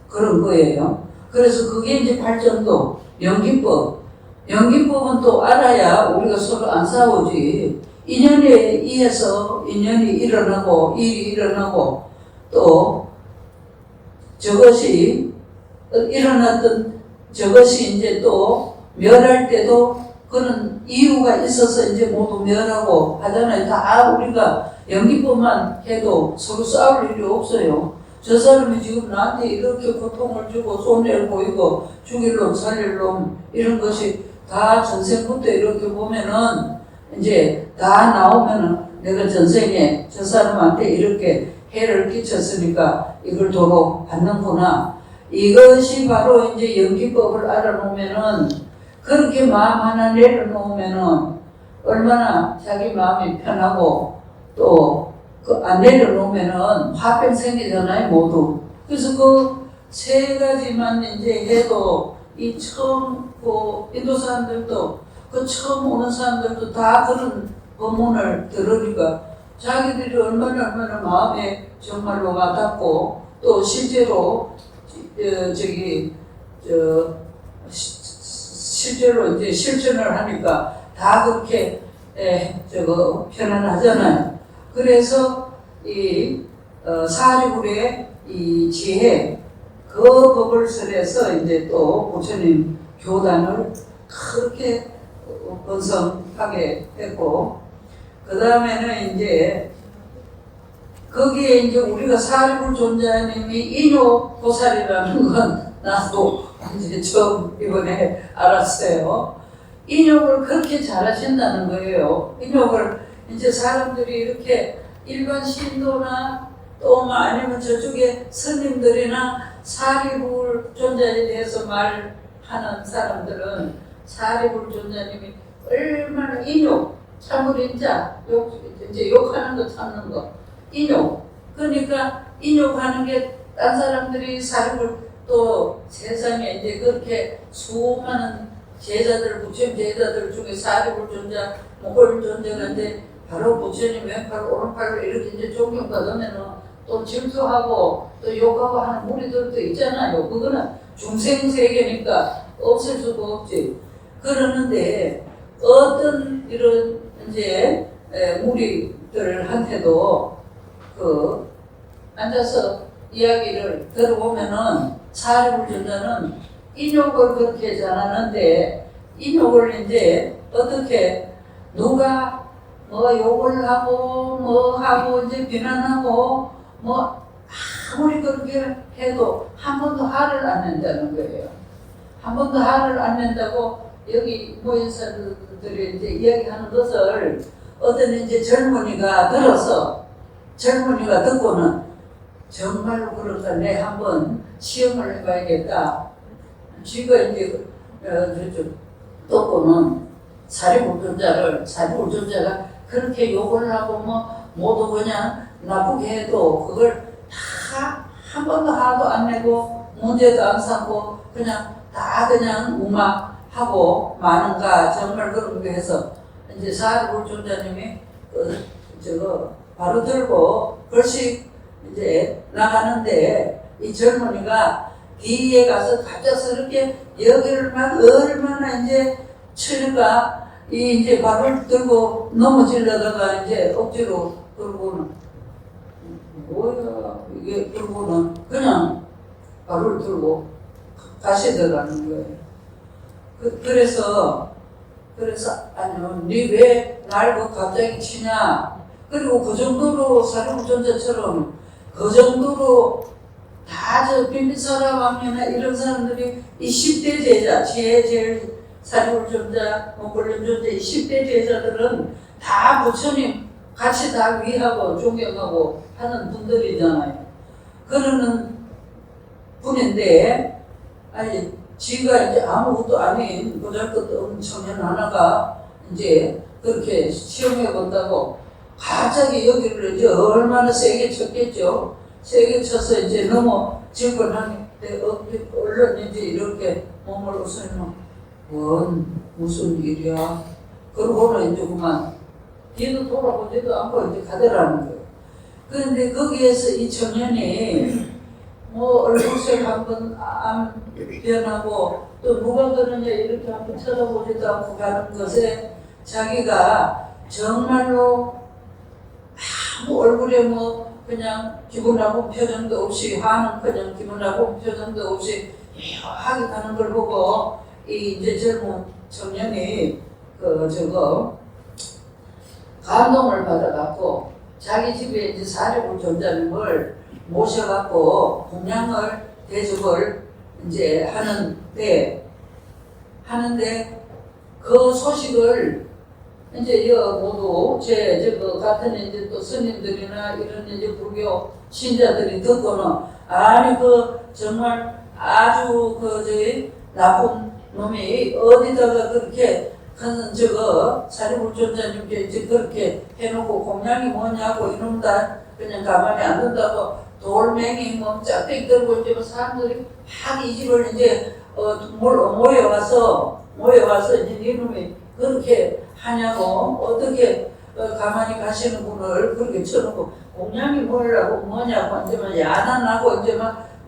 그런 거예요. 그래서 그게 이제 발전도 연기법. 연기법은 또 알아야 우리가 서로 안 싸우지. 인연에 의해서 인연이 일어나고 일이 일어나고 또 저것이 일어났던 저것이 이제 또 멸할 때도 그런 이유가 있어서 이제 모두 멸하고 하잖아요. 다 우리가 연기법만 해도 서로 싸울 일이 없어요. 저 사람이 지금 나한테 이렇게 고통을 주고 손해를 보이고 죽일 놈 살릴 놈 이런 것이 다 전생부터 이렇게 보면은 이제 다 나오면은 내가 전생에 저 사람한테 이렇게 해를 끼쳤으니까 이걸 도로 받는구나. 이것이 바로 이제 연기법을 알아놓으면은 그렇게 마음 하나 내려놓으면은 얼마나 자기 마음이 편하고 또 안 내려놓으면은 화병 생기잖아요, 모두. 그래서 그 세 가지만 이제 해도 이 처음 인도 사람들도 그 처음 오는 사람들도 다 그런 법문을 들으니까 자기들이 얼마나 마음에 정말로 와닿고 또 실제로 실제로 이제 실천을 하니까 다 그렇게 편안하잖아요. 그래서 이 사리불의 이 지혜 그 법을 설해서 이제 또 부처님 교단을 그렇게 번성하게 했고 그 다음에는 이제 거기에 이제 우리가 사리불 존자님이 인욕보살이라는 건 나도 이제 처음 이번에 알았어요. 인욕을 그렇게 잘하신다는 거예요. 인욕을 이제 사람들이 이렇게 일반 신도나 또 아니면 저쪽에 스님들이나 사리불 존자에 대해서 말하는 사람들은 사리불 존자님이 얼마나 인욕, 참을인자, 이제 욕하는 거 참는 거, 인욕. 그러니까 인욕하는 게 딴 사람들이 사립을 또 세상에 이제 그렇게 수많은 제자들, 부처님 제자들 중에 사립을 존자, 목을 존재가 이제 바로 부처님 왼팔, 오른팔로 이렇게 이제 존경받으면은 또 질투하고 또 욕하고 하는 무리들도 있잖아요. 그거는 중생세계니까 없을 수가 없지. 그러는데 어떤 이런 이제 무리들한테도 그 앉아서 이야기를 들어보면은 사리불존자는 인욕을 그렇게 잘하는데 인욕을 이제 어떻게 누가 뭐 욕을 하고 뭐 하고 이제 비난하고 뭐 아무리 그렇게 해도 한 번도 화를 안 낸다는 거예요. 한 번도 화를 안 낸다고 여기 모인 사람들이 이제 이야기하는 것을 어떤 이제 젊은이가 들어서 젊은이가 듣고는 정말로 그런가 내 한번 시험을 해봐야겠다. 쥐가 이제 저쪽 듣고는 사리불존자가 그렇게 욕을 하고 뭐 모두 그냥 나쁘게 해도 그걸 다 한 번도 화도 안 내고 문제도 안 삼고 그냥 다 그냥 무마하고 마는가 정말 그런 거 해서 이제 사리불존자님이 저거 바로 들고 글씨 이제 나가는데 이 젊은이가 뒤에 가서 갑작스럽게 여기를 막 얼마나 이제 치니까 이 이제 발을 들고 넘어지려다가 이제 억지로 들고는 뭐야 이게 들고는 그냥 발을 들고 가시더라는 거예요. 그래서 아니요 니 왜 날 갑자기 치냐. 그리고 그 정도로 사리불존자처럼 그 정도로 다 저 빈비사라 왕이나 이런 사람들이 이 10대 제자, 제일 사리불존자, 목걸림존자 이 10대 제자들은 다 부처님 같이 다 위하고 존경하고 하는 분들이잖아요. 그러는 분인데, 아니, 지가 이제 아무것도 아닌 보잘것도 없는 청년 하나가 이제 그렇게 시험해 본다고 갑자기 여기를 이제 얼마나 세게 쳤겠죠. 세게 쳐서 이제 넘어질 하는데 얼른 이제 이렇게 몸을 웃으면 뭔 무슨 일이야. 그러고는 이제 그만 뒤도 돌아보지도 않고 이제 가더라는 거예요. 그런데 거기에서 이 청년이 뭐 얼굴색 한번 안 변하고 또 누가 그러냐 이렇게 한번 쳐다보지도 않고 가는 것에 자기가 정말로 아무 얼굴에 뭐 그냥 기분 나쁜 표정도 없이 화는 그냥 기분 나쁜 표정도 없이 묘하게 가는 걸 보고 이 이제 젊은 청년이 저거 감동을 받아갖고 자기 집에 이제 사리불존자님을 모셔갖고 공양을 대접을 이제 하는데 그 소식을 이제 모두 저거 같은 이제 또 스님들이나 이런 이제 불교 신자들이 듣고는 아니 정말 아주 저희 나쁜 놈이 어디다가 그렇게 큰 저거 사리불존자님께 이제 그렇게 해놓고 공양이 뭐냐고 이놈 다 그냥 가만히 안 둔다고 돌멩이 뭐 짝대기 들고 이제 사람들이 막 이 집을 이제 모여와서 이제 이놈이 그렇게 하냐고 어떻게 가만히 가시는 분을 그렇게 쳐놓고 공양이 뭐냐고 이제 야단하고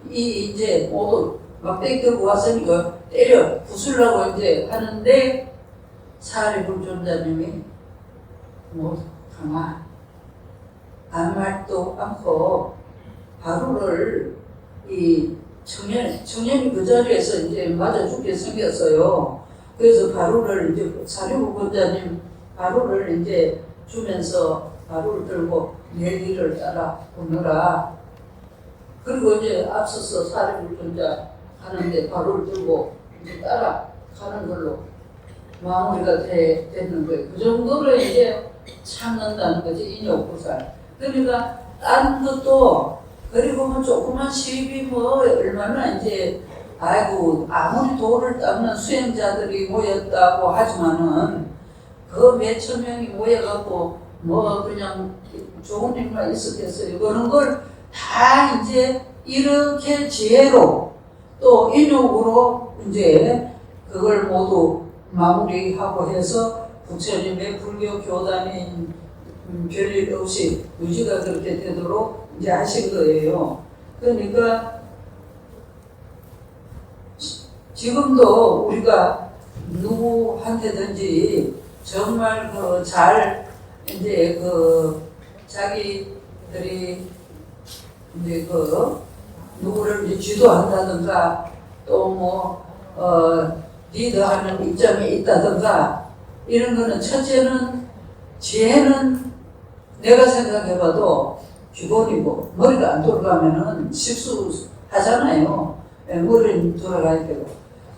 이제 모두 막대기 들고 왔으니까 때려 부수려고 이제 하는데 사리불존자님이 뭐 가만 아무 말도 않고 바로를 이 청년이 그 자리에서 이제 맞아 죽게 생겼어요. 그래서 바로를 이제 사리불존자님 바로를 이제 주면서 바로를 들고 내 길을 따라 오너라. 그리고 이제 앞서서 사리불존자 하는데 바로를 들고 이제 따라가는 걸로 마무리가 되는 거예요. 그 정도로 이제 참는다는 거지, 인욕보살. 그러니까 다른 것도 그리고 뭐 조그만 시비 뭐 얼마나 이제 아이고 아무리 도를 닦는 수행자들이 모였다고 하지만은 그 몇천 명이 모여갖고 뭐 그냥 좋은 일만 있었겠어요. 그런 걸 다 이제 이렇게 지혜로 또 인욕으로 이제 그걸 모두 마무리하고 해서 부처님의 불교 교단이 별일 없이 유지가 그렇게 되도록 이제 하신 거예요. 그러니까 지금도 우리가 누구한테든지 정말 잘 이제 자기들이 이제 누구를 이제 지도한다든가 또 리더하는 입장에 있다든가 이런 거는 첫째는 지혜는 내가 생각해봐도 기본이고 머리가 안 돌아가면은 실수하잖아요. 머리는 돌아가야 되고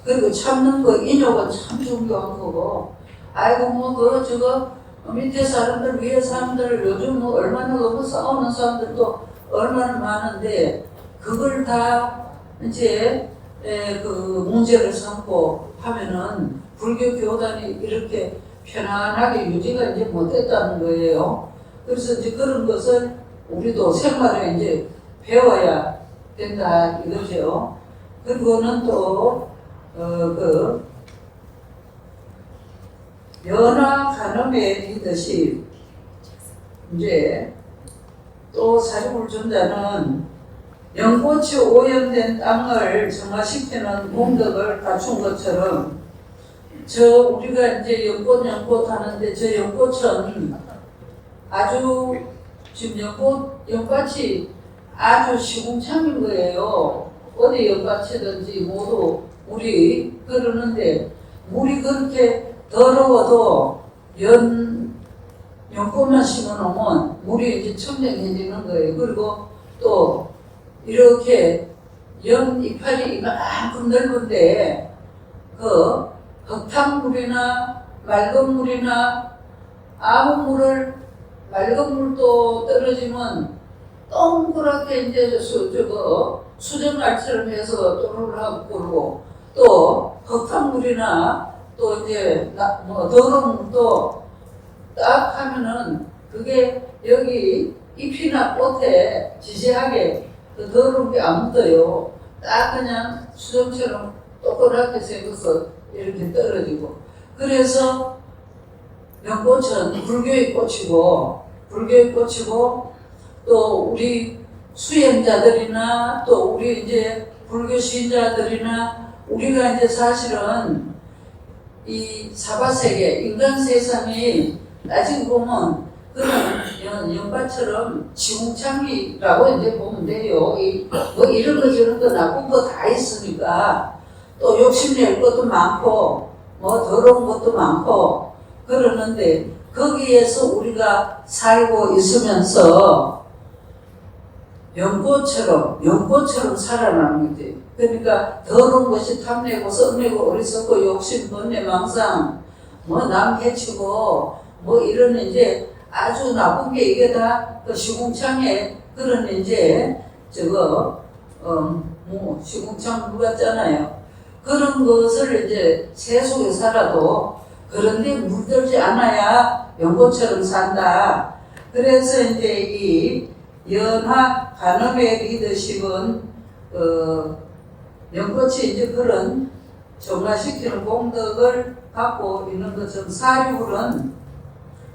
그리고 참는 거 인욕은 참 중요한 거고 아이고 저거 밑에 사람들 위에 사람들 요즘 얼마나 싸우는 사람들도 얼마나 많은데 그걸 다 이제 문제를 삼고 하면은 불교 교단이 이렇게 편안하게 유지가 이제 못됐다는 거예요. 그래서 이제 그런 것을 우리도 생활에 이제 배워야 된다 이거죠. 그리고는 또 연화 간음의 리더십 이제 또 사리불존자는 연꽃이 오염된 땅을 정화시키는功德을 갖춘 것처럼 우리가 이제 연꽃 하는데 저 연꽃은 아주 지금 연꽃이 아주 시궁창인 거예요. 어디 연꽃이든지 모두 물이 흐르는데 물이 그렇게 더러워도 연꽃만 심어놓으면 물이 이제 청정해지는 거예요. 그리고 또 이렇게 연 이파리 이만큼 넓은데 흙탕물이나 맑은 물이나 아무 물을 맑은 물도 떨어지면 동그랗게 이제 수정알처럼 해서 또르르 하고 그러고 또 흙탕물이나 또 이제 더러운 물도 딱 하면은 그게 여기 잎이나 꽃에 지지하게 더러운 게 안 묻어요. 딱 그냥 수정처럼 동그랗게 생겨서 이렇게 떨어지고 그래서 연꽃은 불교의 꽃이고 또 우리 수행자들이나 또 우리 이제 불교 신자들이나 우리가 이제 사실은 이 사바세계 인간 세상이 나중에 보면 그런 연밭처럼 지궁창이라고 이제 보면 돼요. 이런 거 저런 거 나쁜 거 다 있으니까 또 욕심낼 것도 많고 더러운 것도 많고 그러는데 거기에서 우리가 살고 있으면서 연꽃처럼 살아나는 거지. 그러니까 더러운 것이 탐내고 썩내고 어리석고 욕심, 번뇌, 망상, 남 해치고 이런 이제 아주 나쁜 게 이게 다 시궁창에 그런 이제 시궁창 물 같잖아요. 그런 것을 이제 새 속에 살아도 그런데 물들지 않아야 연꽃처럼 산다. 그래서 이제 이 연화 간음의 리더십은 연꽃이 이제 그런 정화시키는功德을 갖고 있는 것처럼 사리불은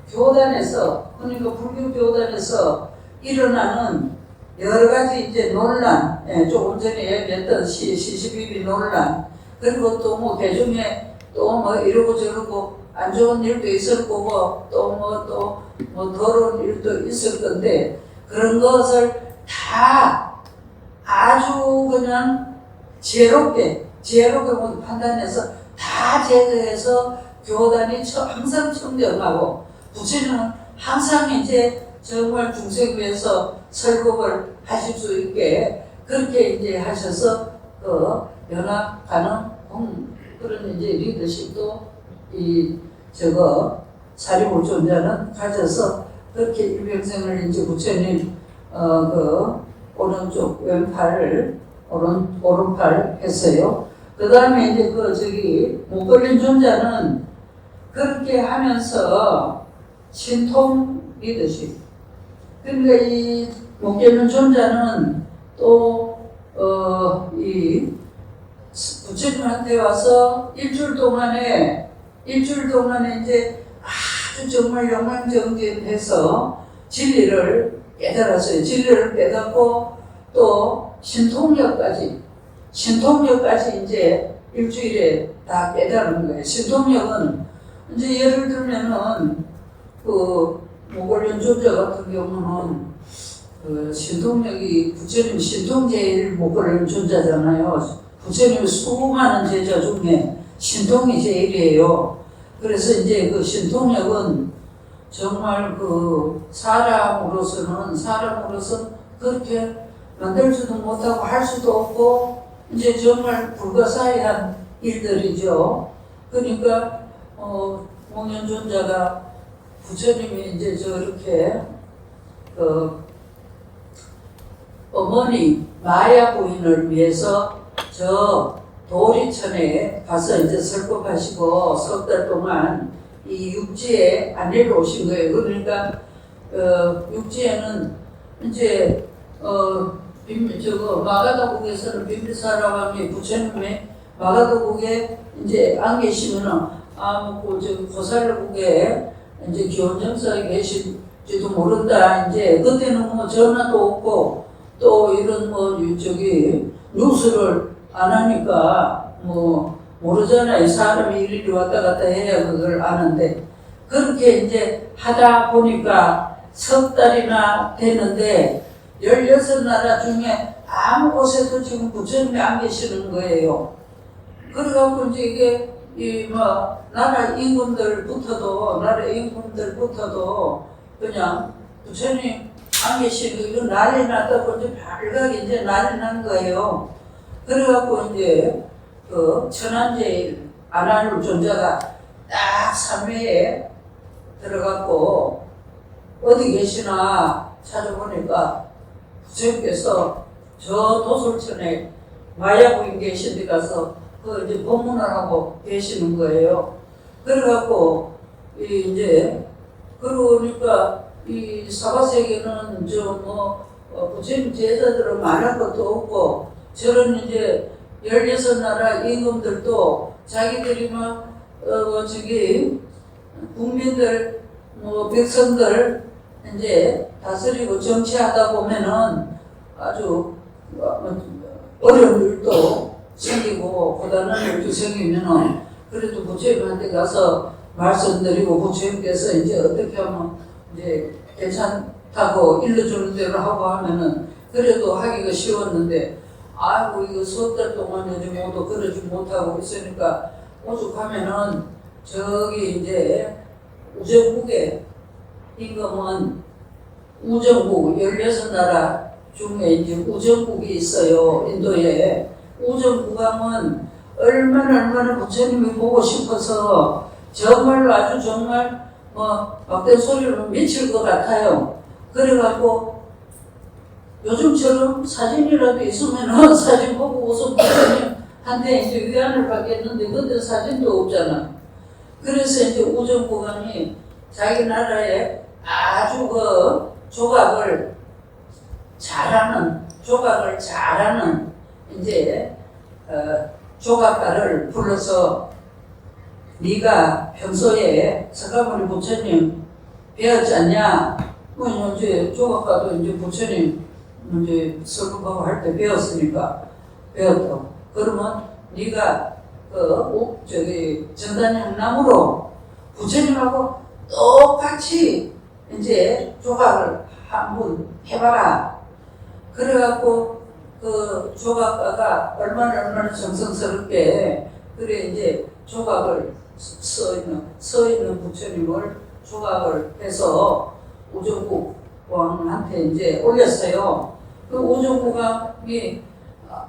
교단에서 그러니까 불교 교단에서 일어나는 여러 가지 이제 논란, 조금 전에 얘기했던 시시비비 논란, 그리고 또 대중에 또 이러고 저러고 안 좋은 일도 있을 거고 또 더러운 일도 있을 건데 그런 것을 다 아주 그냥 지혜롭게 판단해서 다 제거해서 교단이 항상 청정하고 부처님은 항상 이제 정말 중생 위해서 설법을 하실 수 있게 그렇게 이제 하셔서 연합 가능 그런 이제 리더십도 사리불존자는 가져서 그렇게 일평생을 이제 부처님 오른쪽 오른팔 했어요. 그 다음에 이제 못 걸린 존자는 그렇게 하면서 신통 리더십. 그러니까 이 목계는 존자는 또 이 부처님한테 와서 일주일 동안에 이제 아주 정말 영광정진해서 진리를 깨달았어요. 진리를 깨닫고 또 신통력까지 이제 일주일에 다 깨달은 거예요. 신통력은 이제 예를 들면은 그 몽골련 존자 같은 경우는 신통력이 부처님 신통제일 몽골련 존자잖아요. 부처님 수많은 제자 중에 신통이 제일이에요. 그래서 이제 그 신통력은 정말 그 사람으로서 그렇게 만들지도 못하고 할 수도 없고 이제 정말 불가사의한 일들이죠. 그러니까 목련존자가 부처님이 이제 저렇게 어머니 마야 부인을 위해서 저 도리천에 가서 이제 설법하시고 석 달 동안 이 육지에 안내를 오신 거예요. 그러니까 육지에는 이제 마가다국에서는 빈비사라 왕이 부처님의 마가다국에 이제 안 계시면은 고살국에 이제 기원정사에 계실지도 모른다. 이제 그때는 뭐 전화도 없고 또 이런 뉴스를 안 하니까 모르잖아요. 사람이 일일이 왔다 갔다 해야 그걸 아는데 그렇게 이제 하다 보니까 석 달이나 됐는데 16나라 중에 아무 곳에도 지금 부처님이 안 계시는 거예요. 그래갖고 이제 이게 나라 임금들부터도 그냥 부처님 안 계시고 이거 난리 났다고 이제 발각이 이제 난리 난 거예요. 그래갖고 이제 그 천안제일 아나룰 존자가 딱 3회에 들어갖고 어디 계시나 찾아보니까 부처님께서 저 도솔천에 마야부인 계신 데 가서 그 이제 법문을 하고 계시는 거예요. 그래갖고 이제 그러니까 이 사바세계는 부처님 제자들은 말할 것도 없고 저런 이제 16나라 임금들도 자기들이 국민들 백성들 이제 다스리고 정치하다 보면은 아주 어려운 일도 생기고 고단한 일도 생기면은 그래도 부처님한테 가서 말씀드리고 부처님께서 이제 어떻게 하면 이제 괜찮다고 일러주는 대로 하고 하면은 그래도 하기가 쉬웠는데 이거 수업 달 동안 요즘 모두 그러지 못하고 있으니까 오죽하면은 저기 이제 우정국에 임금은 우정국 16나라 중에 이제 우정국이 있어요. 인도에 우정국왕은 얼마나 부처님이 보고 싶어서 정말로 아주 정말 막대 소리로 미칠 것 같아요. 그래갖고 요즘처럼 사진이라도 있으면 사진 보고 우선 부처님한테 이제 위안을 받겠는데 그때 사진도 없잖아. 그래서 이제 우정국왕이 자기 나라에 아주 조각을 잘하는 이제 조각가를 불러서 네가 평소에 석가모니 부처님 배웠지 않냐? 이제 조각가도 이제 부처님 이제 설법하고 할 때 배웠으니까 배웠다고. 그러면 네가 전단향나무로 부처님하고 똑같이 이제 조각을 한번 해봐라. 그래갖고 그 조각가가 얼마나 정성스럽게 그래 이제 조각을 서 있는 부처님을 조각을 해서 우정국 왕한테 이제 올렸어요. 그 우정국 왕이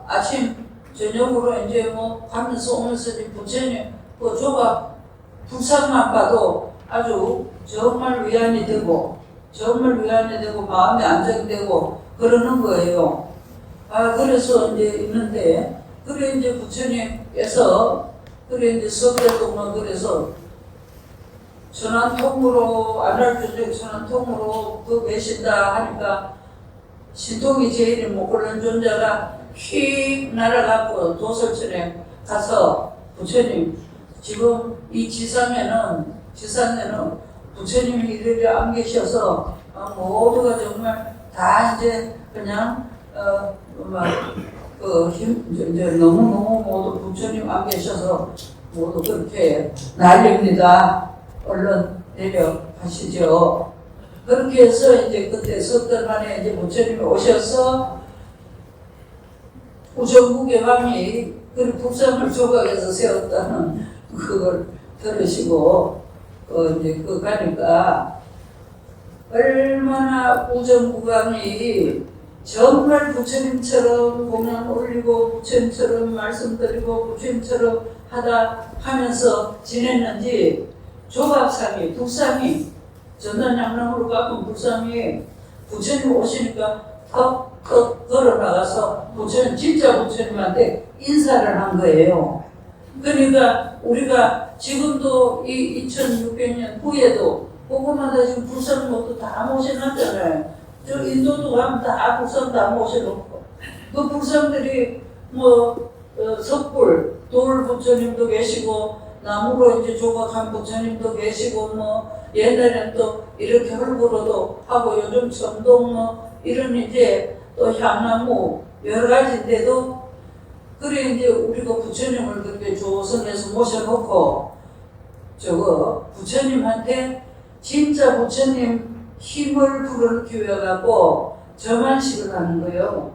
아침 저녁으로 이제 가면서 오면서 부처님 그 조각 불상만 봐도 아주 정말 위안이 되고 마음이 안정되고 그러는 거예요. 그래서 이제 있는데 그래 이제 부처님께서 그래 이제 석달 동안 그래서 전환통으로 안할주적 전환통으로 그 계신다 하니까 신통이 제일 목걸는 존재가 휙 날아가고 도솔천에 가서 부처님 지금 이 지상에는 부처님이 이렇게 안 계셔서 모두가 정말 다 이제 그냥 이제 너무너무 모두 부처님 안 계셔서 모두 그렇게 난립니다. 얼른 내려가시죠. 그렇게 해서 이제 그때 석 달 만에 이제 부처님이 오셔서 우정국의 왕이 그 북상을 조각해서 세웠다는 그걸 들으시고 이제 그 가니까 얼마나 우정국왕이 정말 부처님처럼 공양 올리고 부처님처럼 말씀드리고 부처님처럼 하면서 지냈는지 조각상이 북상이 전단양랑으로 가본 북상이 부처님 오시니까 턱턱 걸어나가서 부처님 진짜 부처님한테 인사를 한 거예요. 그러니까 우리가 지금도 이 2600년 후에도 그거마다 지금 불상 모두 다 모셔놨잖아요. 저 인도도 가면 다 불상 다 모셔놓고 그 불상들이 석불 돌 부처님도 계시고 나무로 이제 조각한 부처님도 계시고 옛날엔 또 이렇게 흙으로도 하고 요즘 점동 이런 이제 또 향나무 여러 가지인데도 그래 이제 우리가 부처님을 그렇게 조선에서 모셔놓고 부처님한테 진짜 부처님 힘을 불어넣기 저만식을 하는 거예요.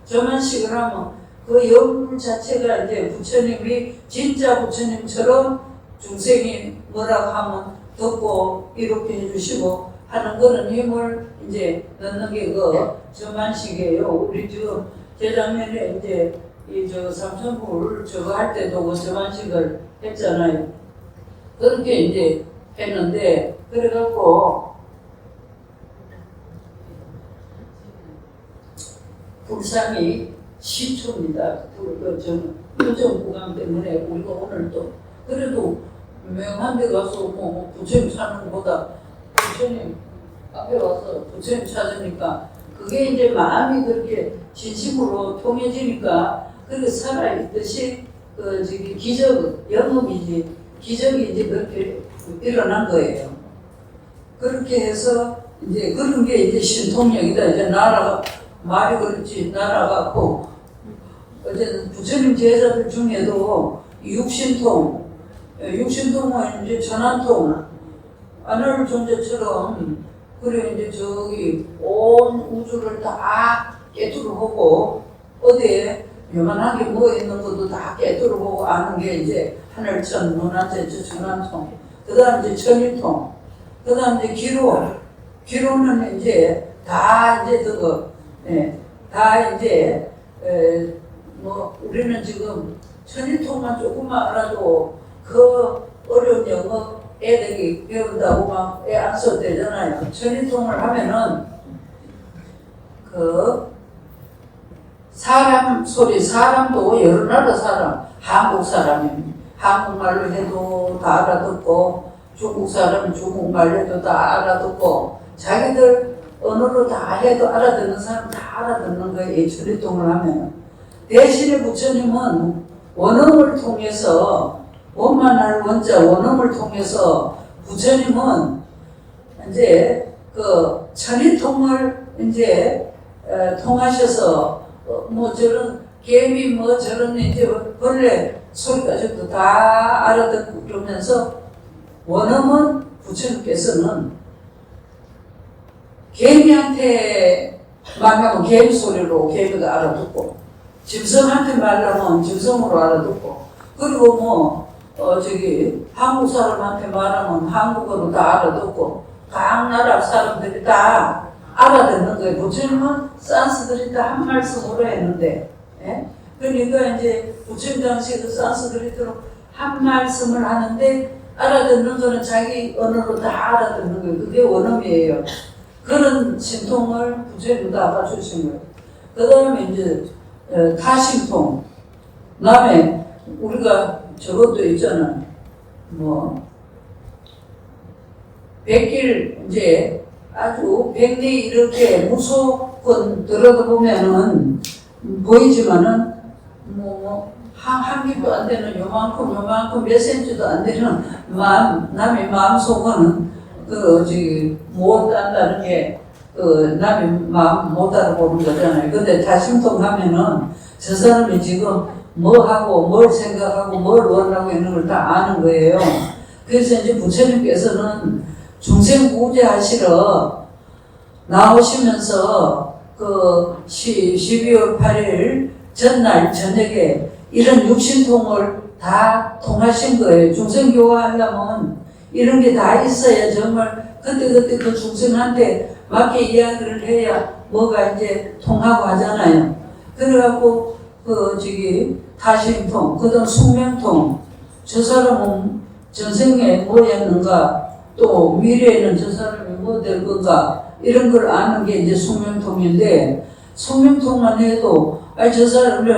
저만식을 하면 그 영불 자체가 이제 부처님이 진짜 부처님처럼 중생이 뭐라고 하면 듣고 이렇게 해주시고 하는 거는 힘을 이제 넣는 게 저만식이에요. 우리 지금 재작년에 이제 삼천불 할 때도 그 저만식을 했잖아요. 그렇게 이제 했는데 그래갖고 불상이 시초입니다. 우정구강 때문에 우리가 오늘 또 그래도 유명한 데 가서 부처님 찾는 것보다 부처님 앞에 와서 부처님 찾으니까 그게 이제 마음이 그렇게 진심으로 통해지니까 그렇게 살아있듯이 기적, 영업이지 기적이 이제 그렇게 일어난 거예요. 그렇게 해서 이제 그런 게 이제 신통력이다. 이제 나라가 말이 그렇지 나라가고 어쨌든 부처님 제자들 중에도 육신통은 이제 전환통 안할 존재처럼 그래 이제 온 우주를 다 깨뚫어 보고 어디에 요만하게 뭐 있는 것도 다 깨뚫어 보고 아는 게 이제 하늘천, 문화재주, 전환통, 그 다음 이제 천일통, 그 다음 이제 기로는 이제 다 이제 다 이제 우리는 지금 천일통만 조금만 알아도 그 어려운 영어 애들이 배운다고 막 애 안 써도 되잖아요. 천일통을 하면은 사람 소리, 사람도 여러 나라 사람, 한국 사람이 한국말로 해도 다 알아듣고 중국 사람은 중국말로 해도 다 알아듣고 자기들 언어로 다 해도 알아듣는 사람 다 알아듣는 거예요. 이 천일통을 하면. 대신에 부처님은 원음을 통해서 원만할 원자 원음을 통해서 부처님은 이제 천일통을 이제 통하셔서 저런 개미 저런 이제 벌레 소리까지도 다 알아듣고 그러면서 원음은 부처님께서는 개미한테 말하면 개미 소리로 개미가 알아듣고 짐승한테 말하면 짐승으로 알아듣고 그리고 한국 사람한테 말하면 한국어로 다 알아듣고 각 나라 사람들이 다 알아듣는 거예요. 부처님은 산스크리트 한 말씀으로 했는데, 예? 그러니까 이제 부처님 당시에 그 산스크리트로 한 말씀을 하는데 알아듣는 거는 자기 언어로 다 알아듣는 거예요. 그게 원음이에요. 그런 신통을 부처님도 알아주신 거예요. 그 다음에 이제 타신통. 그 다음에 우리가 저것도 있잖아요. 백길 이제 아주 백리 이렇게 무조건 들어가 보면은 보이지만은 한 깁도 안 되는 요만큼 몇 센치도 안 되는 남의 마음속은 못 안다는 게 남의 마음 못 알아보는 거잖아요. 근데 다심통 하면은 저 사람이 지금 뭐 하고 뭘 생각하고 뭘 원하고 있는 걸 다 아는 거예요. 그래서 이제 부처님께서는 중생구제하시러 나오시면서 12월 8일 전날 저녁에 이런 육신통을 다 통하신 거예요. 중생교화하려면 이런 게 다 있어야 정말 그때 그 중생한테 맞게 이야기를 해야 뭐가 이제 통하고 하잖아요. 그래갖고 타심통, 그다음 숙명통, 저 사람은 전생에 뭐였는가, 또 미래에는 저 사람이 뭐 될 건가, 이런 걸 아는 게 이제 숙명통인데, 숙명통만 해도 저 사람이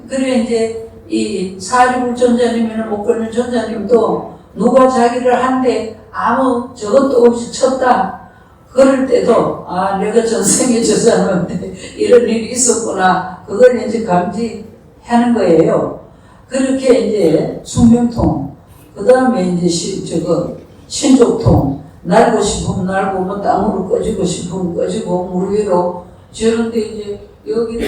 그래 이제 이 사리불전자님이나 목걸림 전자님도 누가 자기를 한데 아무 저것도 없이 쳤다. 그럴 때도 내가 전생에 저 사람한테 이런 일이 있었구나. 그걸 이제 감지하는 거예요. 그렇게 이제 숙명통, 그 다음에 이제 신족통, 날고 싶으면 날고 뭐 땅으로 꺼지고 싶으면 꺼지고 물 위로. 저런데 이제 여기도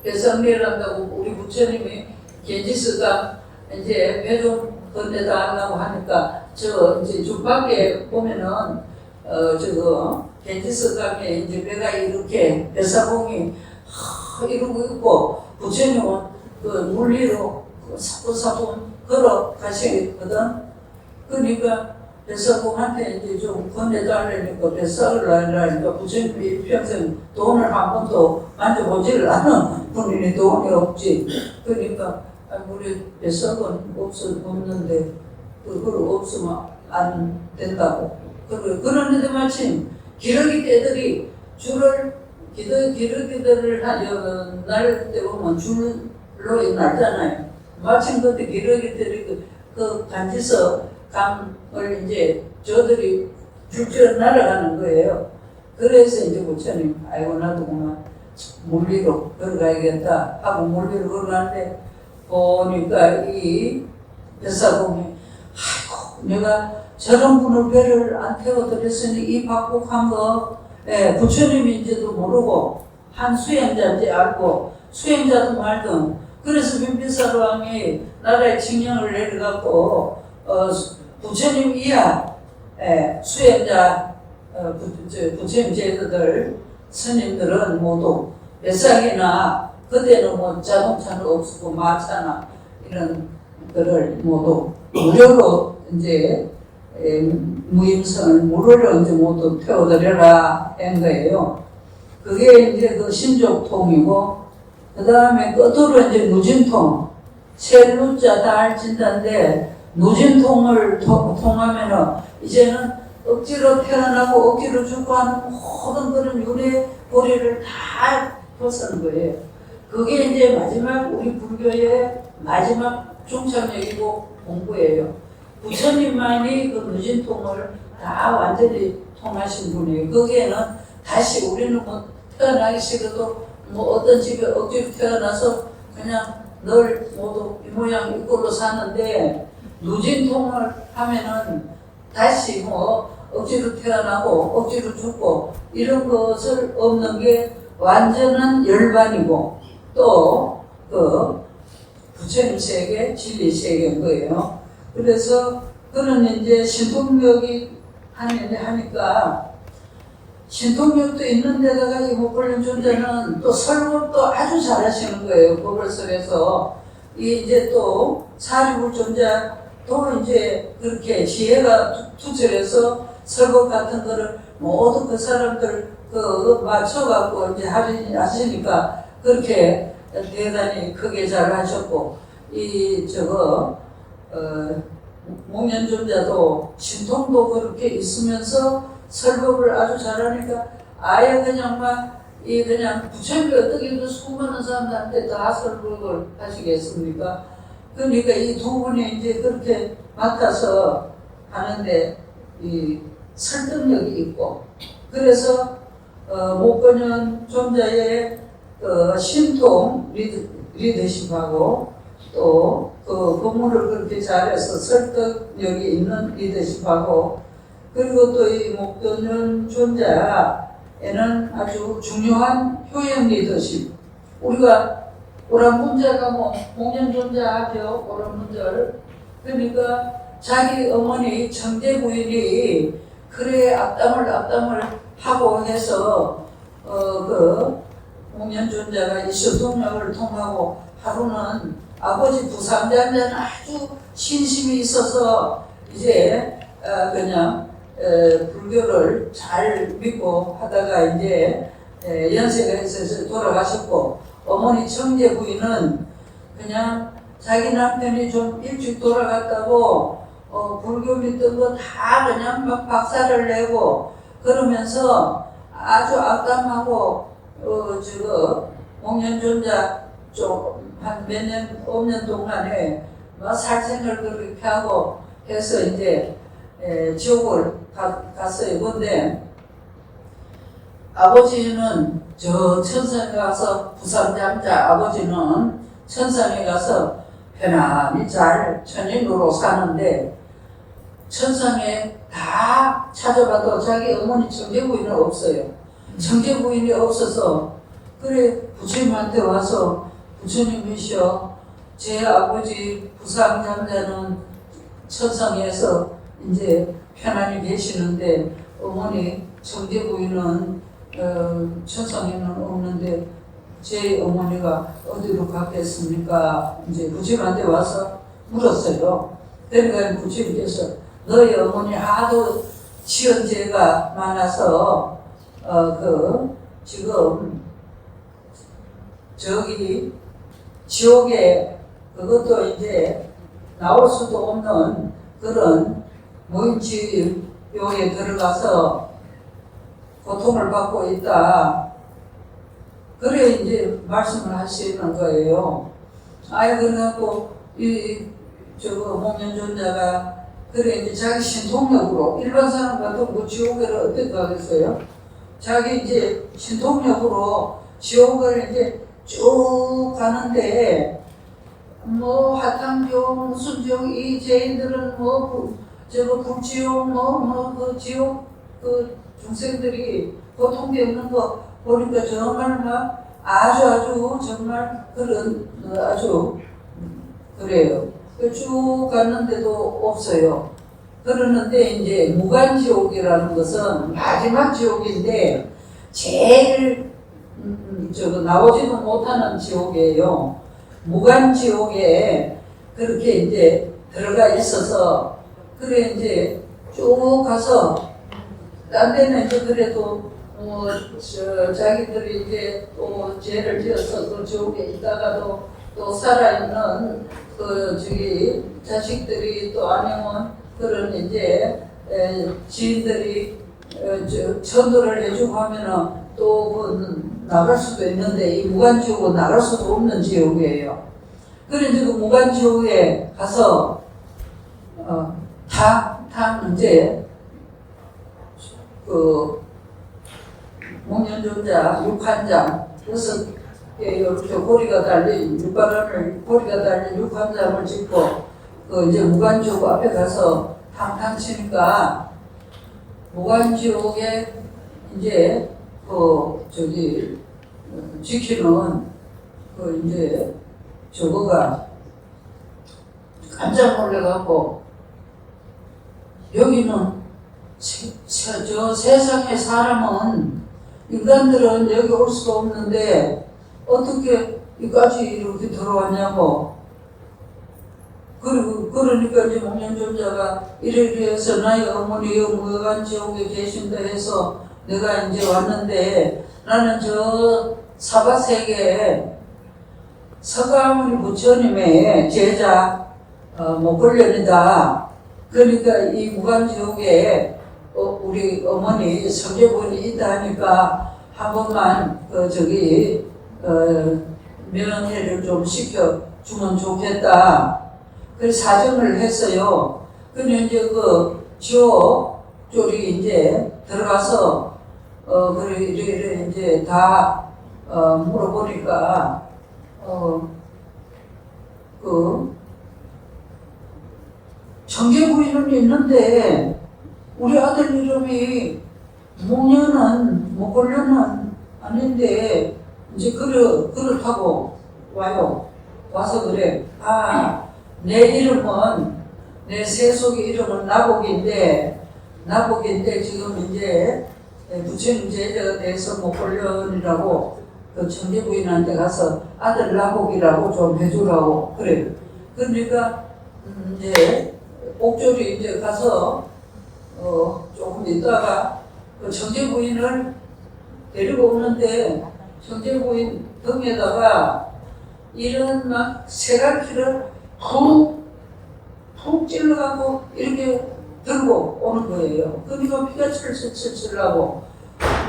배상례란다고 우리 부처님이 겐지스강 이제 배 좀 건네다 한다고 하니까 이제 주 밖에 보면은 겐지스강에 이제 배가 이렇게 배사공이 이러고 있고 부처님은 물 위로 사뿐사뿐 걸어 가시거든. 그러니까 배사공한테 이제 좀 건네달라니까 배사를 하려니까 부처님이 평생 돈을 한 번도 만져보지를 않은 본인이 돈이 없지. 그러니까 우리 배석은 없는데 그걸 없으면 안 된다고. 그런데 마침 기러기 떼들이 기러기들을 날 때 보면 줄로 날잖아요. 마침 그때 기러기들이 그 간지서 감을 이제 저들이 줄줄 날아가는 거예요. 그래서 이제 부처님, 아이고 나도 그만 물 위로 걸어가야겠다 하고 물 위로 걸어가는데 보니까 이 뱃사공이 아이고 내가 저런 분을 배를 안 태워드렸으니 이 박복한 거 부처님인지도 모르고 한 수행자인지 알고 수행자도 말든 그래서 빈비사로 왕이 나라에 칙령을 내려갖고 부처님 이하 수행자 부처님 제도들 스님들은 모두 배상이나 그때는 뭐 자동차는 없었고 마차나 이런 거를 모두 무료로 이제 무임선을 무료로 이제 모두 태워드려라 한 거예요. 그게 이제 그 신족통이고 그 다음에 끝으로 이제 누진통, 셀루자 달진단데 누진통을 통하면은 이제는 억지로 태어나고 억지로 죽고 하는 모든 그런 윤회 고리를 다 벗은 거예요. 그게 이제 마지막 우리 불교의 마지막 중창력이고 공부예요. 부처님만이 그 누진통을 다 완전히 통하신 분이에요. 거기에는 다시 우리는 뭐 태어나기 싫어도 뭐 어떤 집에 억지로 태어나서 그냥 늘 모두 이 모양 이 꼴로 사는데 누진통을 하면은 다시 뭐 억지로 태어나고 억지로 죽고 이런 것을 없는 게 완전한 열반이고 또 그 부처님 세계, 진리 세계인 거예요. 그래서 그런 이제 신통력이 하니까 신통력도 있는 데다가 이 목걸림 존재는 또 설법도 아주 잘하시는 거예요. 법을 속에서 이제 또 사리불 존재도 이제 그렇게 지혜가 투철해서 설법 같은 거를 모두 그 사람들 맞춰갖고 이제 하시니까 그렇게 대단히 크게 잘 하셨고 목련존자도 신통도 그렇게 있으면서 설법을 아주 잘하니까 아예 그냥 그냥 부처님이 어떻게 그 수많은 사람들한테 다 설법을 하시겠습니까? 그러니까 이 두 분이 이제 그렇게 맡아서 하는데 이 설득력이 있고, 그래서 목건현 존자의 신통 리더십하고 또 그 공무를 그렇게 잘해서 설득력이 있는 리더십하고, 그리고 또 이 목건현 존자에는 아주 중요한 효용 리더십. 우리가 오란분자가 뭐 목련존자 하죠. 오란분자를. 그러니까 자기 어머니 정제 부인이 그래 악담을 하고 해서 그 목련존자가 이 신통력을 통하고 하루는 아버지 부상자는 아주 신심이 있어서 이제 그냥 불교를 잘 믿고 하다가 이제 연세가 있어서 돌아가셨고, 어머니 정제 부인은 그냥 자기 남편이 좀 일찍 돌아갔다고 불교 믿던 거 다 그냥 막 박살을 내고 그러면서 아주 악담하고 목련존자 좀 한 몇 년, 5년 동안에 막 살생을 그렇게 하고 해서 이제 지옥을 갔어요. 근데 아버지는 저 천상에 가서 부산잠자 아버지는 천상에 가서 편안히 잘 천인으로 사는데, 천상에 다 찾아봐도 자기 어머니 정제부인은 없어요. 정제부인이 없어서 그래 부처님한테 와서 부처님이시여, 제 아버지 부상잠자는 천상에서 이제 편안히 계시는데 어머니 정제부인은 천상에는 없는데 제 어머니가 어디로 갔겠습니까? 이제 부처님한테 와서 물었어요. 그러니까 부처님께서 너희 어머니 하도 지은 죄가 많아서 지금 저기 지옥에 그것도 이제 나올 수도 없는 그런 무인지옥에 들어가서 고통을 받고 있다. 그래 이제 말씀을 하시는 거예요. 그래갖고 목련존자가 그래 이제 자기 신통력으로, 일반 사람 같은 뭐 지옥에를 어떻게 가겠어요? 자기 이제 신통력으로 지옥을 이제 쭉 가는데 뭐 화탕지옥 무슨 지옥, 이 죄인들은 불지옥 그 지옥 그 중생들이 고통받는 거 보니까 정말 막 아주 정말 그런 아주 그래요. 쭉 갔는데도 없어요. 그러는데 이제 무간지옥이라는 것은 마지막 지옥인데 제일 나오지도 못하는 지옥이에요. 무간지옥에 그렇게 이제 들어가 있어서, 그래 이제 쭉 가서 딴 데는 이제 그래도 자기들이 이제 또 죄를 지어서 그 지옥에 있다가도 또 살아있는 자식들이 또 아니면 그런 이제 지인들이 전도를 해주고 하면은 또 나갈 수도 있는데, 이 무간지옥은 나갈 수도 없는 지옥이에요. 그래 이제 그 무간지옥에 가서 이제 목련존자 6한장 6개 이렇게 고리가 달린 고리가 달린 6한장을 짚고 이제 무간지옥 앞에 가서 탕탕 치니까 무간지옥에 이제 지키는 이제 저거가 깜짝 놀래갖고, 여기는 저 세상의 사람은, 인간들은 여기 올 수가 없는데 어떻게 여기까지 이렇게 들어왔냐고. 그러니까 이제 목련존자가 이래 해서 나의 어머니 무간지옥에 계신다 해서 내가 이제 왔는데, 나는 저 사바세계에 서가모니 부처님의 제자 목걸련이다. 그러니까 이 무간지옥에 우리 어머니 성제부인이 있다 하니까 한 번만 면회를 좀 시켜주면 좋겠다. 그래서 사정을 했어요. 근데 이제 그 지호 쪽이 이제 들어가서 그래 이래 이제 다 물어보니까 그 정계부 이름이 있는데 우리 아들 이름이 목걸려는 아닌데 이제 그렇다고 와요. 와서 그래. 내 이름은 내 세속의 이름은 나복인데 지금 이제 부처님 제자가 돼서 목걸련이라고 그 정계부인한테 가서 아들 나복이라고 좀 해주라고 그래. 그러니까 이제 옥졸이 이제 가서 조금 있다가 그 정제부인을 데리고 오는데 정제부인 등에다가 이런 막 세갈피를 푹 찔러가고 이렇게 들고 오는 거예요. 그러니까 피가 철철철철 나고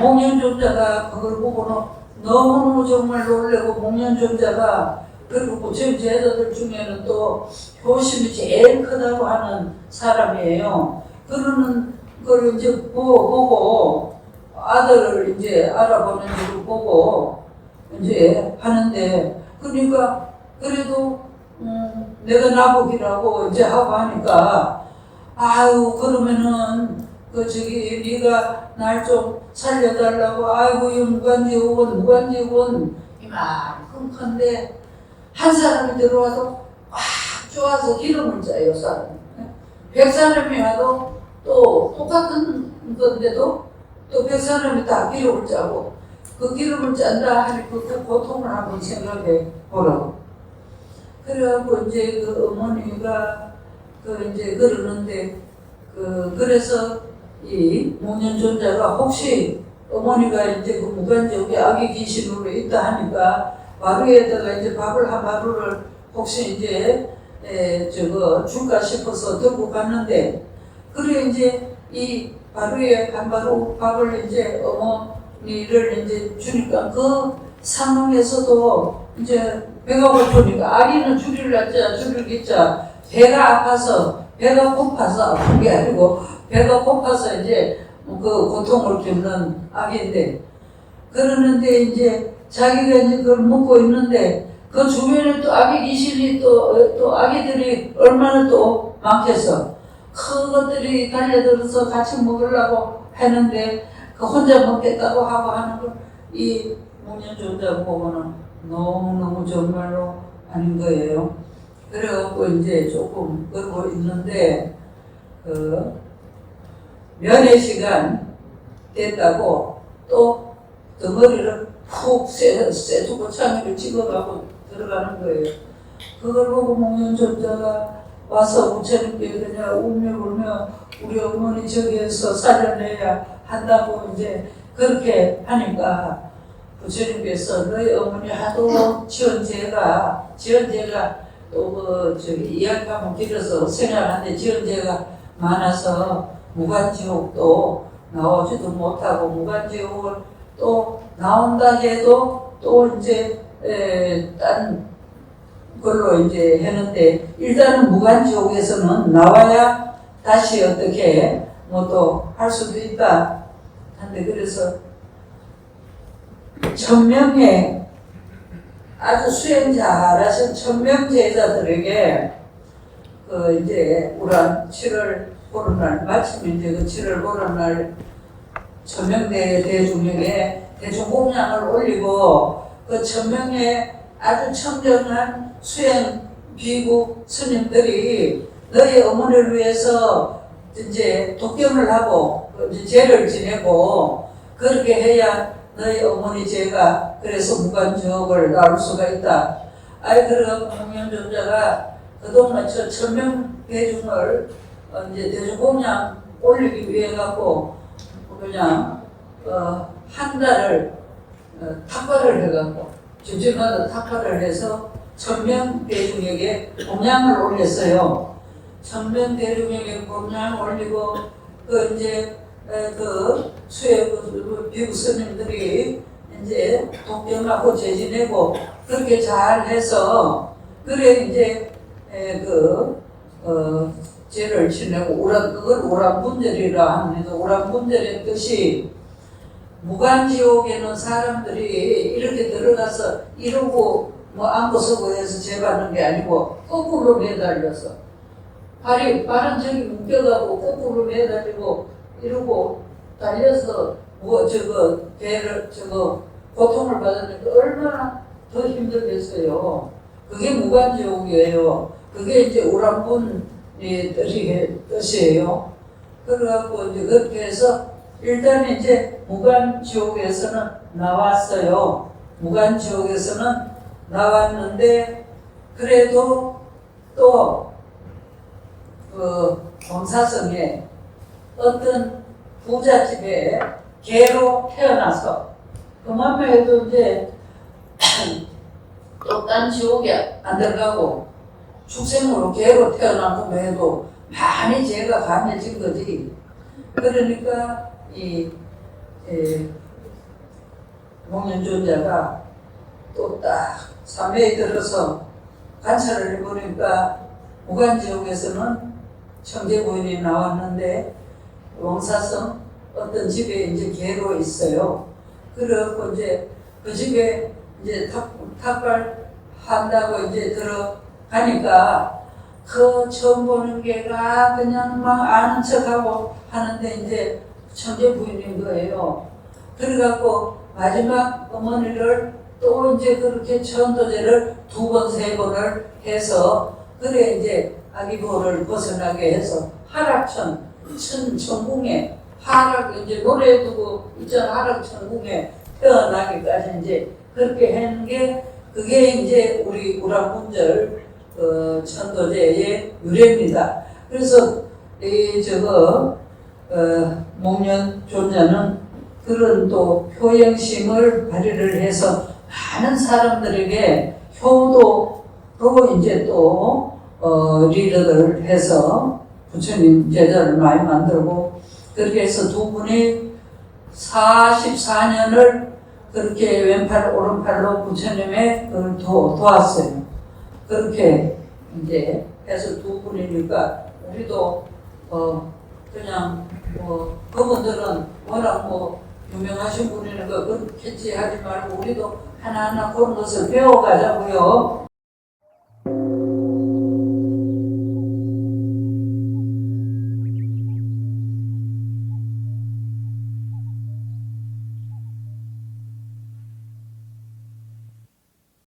목련존자가 그걸 보고는 너무 정말 놀래고 목련존자가 그리고 부처님 제자들 중에는 또 효심이 제일 크다고 하는 사람이에요. 그러는 걸 이제 보고 아들을 이제 알아보는 걸 보고 이제 하는데 그러니까 그래도 내가 나복이라고 이제 하고 하니까 아유 그러면은 네가 날 좀 살려달라고 아이고 이 무관지원 이만큼 큰데 한 사람이 들어와도 꽉 쪼아서 기름을 짜요 사람. 100사람이 와도 또 똑같은 건데도 또 100사람이 다 기름을 짜고 그 기름을 짠다 하니 그 고통을 한번 생각해 보라고. 그래갖고 이제 그 어머니가 이제 그러는데 그래서 이 목련존자가 혹시 어머니가 이제 그 무관지옥에 아기 귀신으로 있다 하니까 마루에다가 이제 밥을 한 마루를 혹시 이제 줄까 싶어서 들고 갔는데 그래 이제 이 마루에 한 마루 밥을 이제 어머니를 이제 주니까 그 상황에서도 이제 배가 고프니까 아기는 줄을 놨자 줄을 깃자 배가 아파서 배가 고파서 아픈 게 아니고 배가 고파서 이제 그 고통을 겪는 아기인데 그러는데 이제 자기가 이제 그걸 먹고 있는데 그 주변에 또 아기 귀신이 또 아기들이 얼마나 또 많겠어. 그것들이 달려들어서 같이 먹으려고 하는데 그 혼자 먹겠다고 하고 하는 걸 이 목련존자 보고는 너무너무 정말로 아닌 거예요. 그래갖고 이제 조금 그러고 있는데 면회 시간 됐다고 또 덩어리를 푹 쇠두고 창의를 찍어가고 들어가는 거예요. 그걸 보고 목련존자가 와서 부처님께 그냥 울며 우리 어머니 저기에서 살려내야 한다고 이제 그렇게 하니까 부처님께서 너희 어머니 하도 지은 죄가 또 이야기하면 길어서 생각하는데 지은 죄가 많아서 무간지옥도 나오지도 못하고 무간지옥을 또 나온다 해도 또 이제 딴 걸로 이제 했는데 일단은 무간지옥에서는 나와야 다시 어떻게 뭐 또 할 수도 있다 한데 그래서 1000명의 아주 수행 잘하신 1000명 제자들에게 이제 우란 7월 보름날 마침 이제 그 7월 보름날 1000명 대중에게 대중공양을 올리고 그 1000명의 아주 청정한 수행 비구 스님들이 너희 어머니를 위해서 이제 독경을 하고 이제 제를 지내고 그렇게 해야 너희 어머니 죄가 그래서 무간지옥을 나올 수가 있다. 그래갖고 목련존자가 그동안 1000명 대중을 이제 대중공양 올리기 위해 갖고 그냥 한 달을 탁발을 해갖고 집집마다 탁발을 해서 1000명 대중에게 공양을 올렸어요. 1000명 대중에게 공양을 올리고 이제 수혜 비구 스님들이 이제 독경하고 제지내고 그렇게 잘 해서 그래 이제 제를 지내고 그걸 오란분절이라 합니다. 오란분절의 뜻이 무간지옥에는 사람들이 이렇게 들어가서 이러고 뭐 안고 서고 해서 죄받는 게 아니고 거꾸로 매달려서 발은 저기 묶여가고 거꾸로 매달리고 이러고 달려서 뭐 배를 고통을 받았는데 얼마나 더 힘들겠어요. 그게 무간지옥이에요. 그게 이제 오란분의 뜻이에요. 그래갖고 이제 그렇게 해서 일단 이제 무간지옥에서는 나왔어요. 무간지옥에서는 나왔는데 그래도 또 범사성에 어떤 부잣집에 개로 태어나서 그만큼 해도 이제 또 딴 지옥에 안 들어가고 축생으로 개로 태어난 것만 해도 많이 죄가 감해진 거지. 그러니까 목련존자가 또 딱 삼회에 들어서 관찰을 해보니까 무간지옥에서는 청제부인이 나왔는데 왕사성 어떤 집에 이제 개로 있어요. 그래갖고 이제 그 집에 이제 탁발한다고 이제 들어가니까 그 처음 보는 개가 그냥 막 아는 척하고 하는데 이제 청제 부인인 거예요. 그래갖고 마지막 어머니를 또 이제 그렇게 천도제를 2번, 3번을 해서 그래 이제 아기보를 벗어나게 해서 하락천, 천궁에 이제 노래 두고 있잖아. 하락천궁에 태어나기까지 이제 그렇게 하는 게 그게 이제 우리 우라분절 천도제의 유래입니다. 그래서 목련 존자는 그런 또 효영심을 발휘를 해서 많은 사람들에게 효도로 이제 또 리더를 해서 부처님 제자를 많이 만들고 그렇게 해서 두 분이 44년을 그렇게 왼팔 오른팔로 부처님의 그걸 도왔어요. 그렇게 이제 해서 두 분이니까 우리도 그냥 그분들은 워낙 유명하신 분이니까 그렇겠지 하지 말고 우리도 하나하나 그런 것을 배워가자고요.